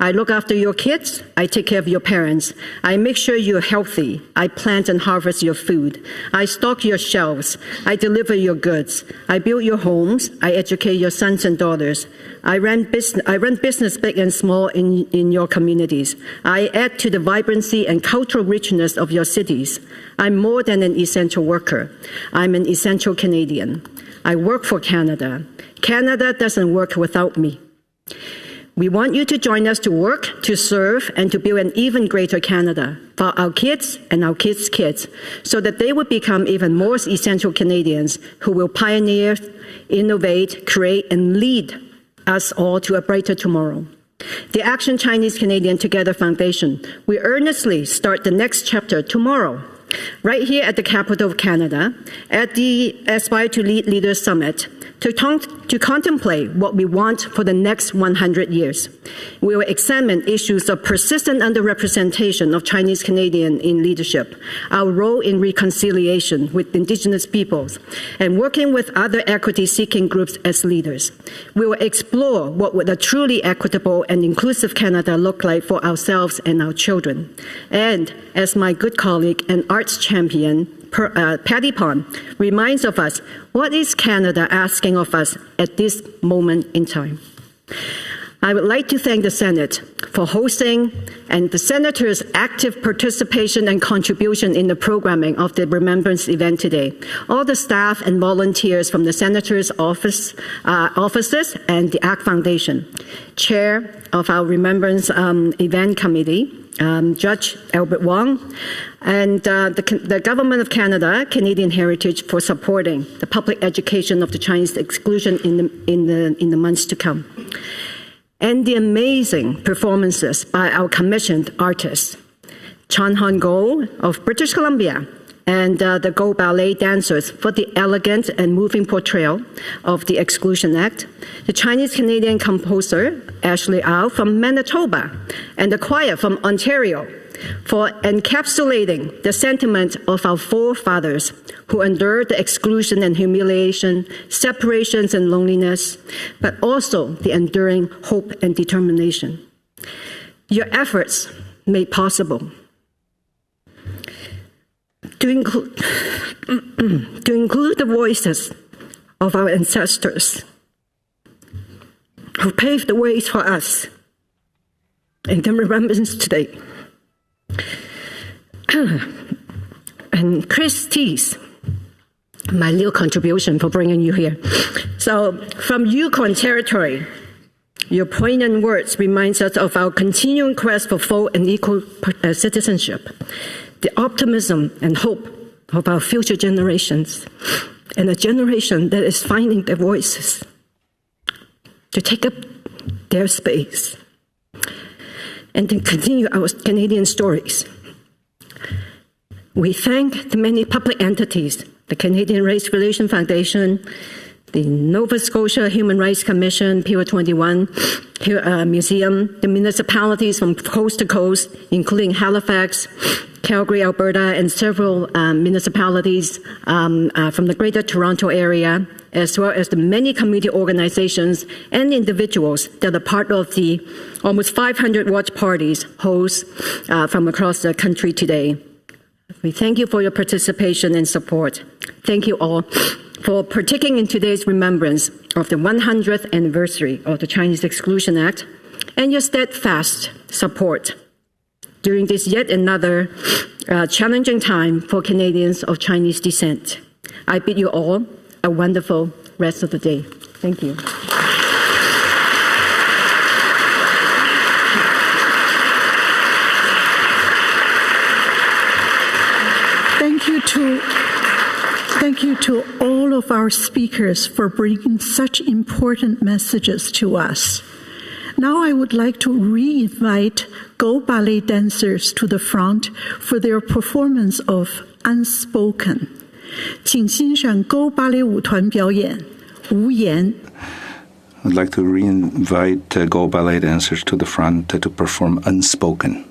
I look after your kids. I take care of your parents. I make sure you're healthy. I plant and harvest your food. I stock your shelves. I deliver your goods. I build your homes. I educate your sons and daughters. I run business big and small in your communities. I add to the vibrancy and cultural richness of your cities. I'm more than an essential worker. I'm an essential Canadian. I work for Canada. Canada doesn't work without me. We want you to join us to work, to serve, and to build an even greater Canada for our kids and our kids' kids, so that they will become even more essential Canadians who will pioneer, innovate, create, and lead us all to a brighter tomorrow. The Action Chinese Canadian Together Foundation, we earnestly start the next chapter tomorrow, right here at the capital of Canada, at the Aspire to Lead Leaders Summit, to contemplate what we want for the next 100 years. We will examine issues of persistent underrepresentation of Chinese Canadian in leadership, our role in reconciliation with Indigenous peoples, and working with other equity-seeking groups as leaders. We will explore what would a truly equitable and inclusive Canada look like for ourselves and our children. And as my good colleague and arts champion, Patty Pond, reminds of us, what is Canada asking of us at this moment in time? I would like to thank the Senate for hosting and the Senators' active participation and contribution in the programming of the Remembrance event today. All the staff and volunteers from the Senators' offices and the ACT Foundation. Chair of our Remembrance event committee, Judge Albert Wong, and the Government of Canada, Canadian Heritage, for supporting the public education of the Chinese exclusion in the months to come. And the amazing performances by our commissioned artists, Chan Han Go of British Columbia, and the Go Ballet dancers for the elegant and moving portrayal of the Exclusion Act, the Chinese-Canadian composer Ashley Au from Manitoba, and the choir from Ontario for encapsulating the sentiment of our forefathers who endured the exclusion and humiliation, separations and loneliness, but also the enduring hope and determination. Your efforts made possible to include the voices of our ancestors who paved the ways for us in the remembrance today. And Chris Tees, my little contribution for bringing you here. So from Yukon Territory, your poignant words reminds us of our continuing quest for full and equal citizenship, the optimism and hope of our future generations, and a generation that is finding their voices to take up their space and to continue our Canadian stories. We thank the many public entities, the Canadian Race Relations Foundation, the Nova Scotia Human Rights Commission, Pier 21 Museum, the municipalities from coast to coast, including Halifax, Calgary, Alberta, and several municipalities from the Greater Toronto Area, as well as the many community organizations and individuals that are part of the almost 500 watch parties hosts from across the country today. We thank you for your participation and support. Thank you all for partaking in today's remembrance of the 100th anniversary of the Chinese Exclusion Act and your steadfast support during this yet another challenging time for Canadians of Chinese descent. I bid you all a wonderful rest of the day. Thank you. Thank you to all of our speakers for bringing such important messages to us. Now I would like to re-invite Go Ballet dancers to the front for their performance of Unspoken. 请欣赏 Go Ballet 舞团表演无言。 I'd like to re-invite Go Ballet dancers to the front to perform Unspoken.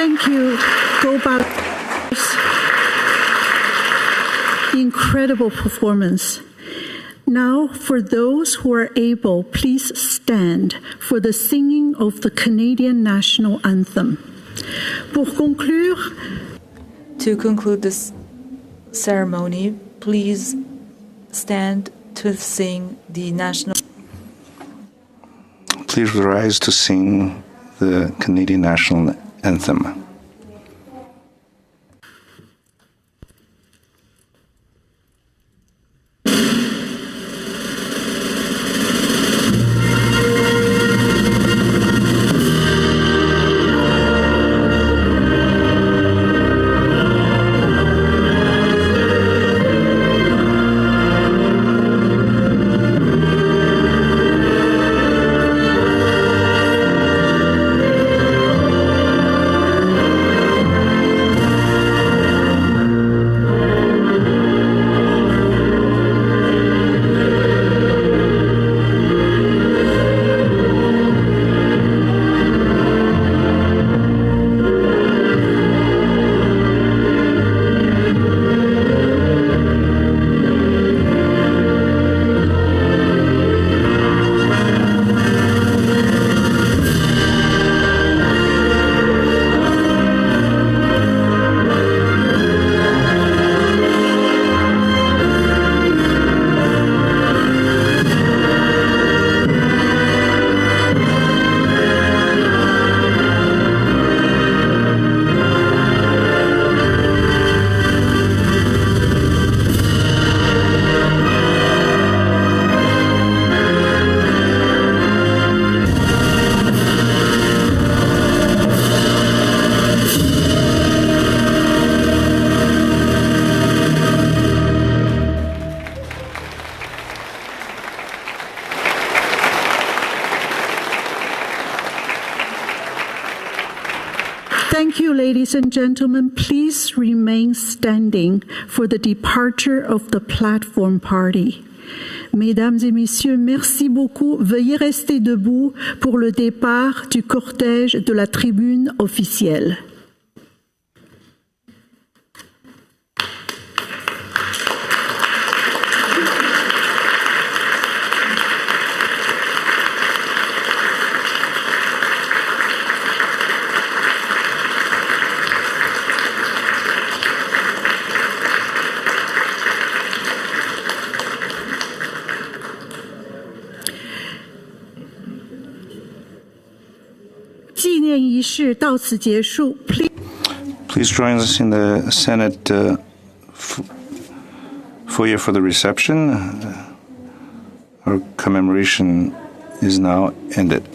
Thank you, Go Back. Incredible performance. Now, for those who are able, please stand for the singing of the Canadian national anthem. Pour conclure, to conclude this ceremony, please stand to sing the national. Please rise to sing the Canadian national anthem. Thank you, ladies and gentlemen. Please remain standing for the departure of the platform party. Mesdames et messieurs, merci beaucoup. Veuillez rester debout pour le départ du cortège de la tribune officielle. Please join us in the Senate foyer for the reception. Our commemoration is now ended.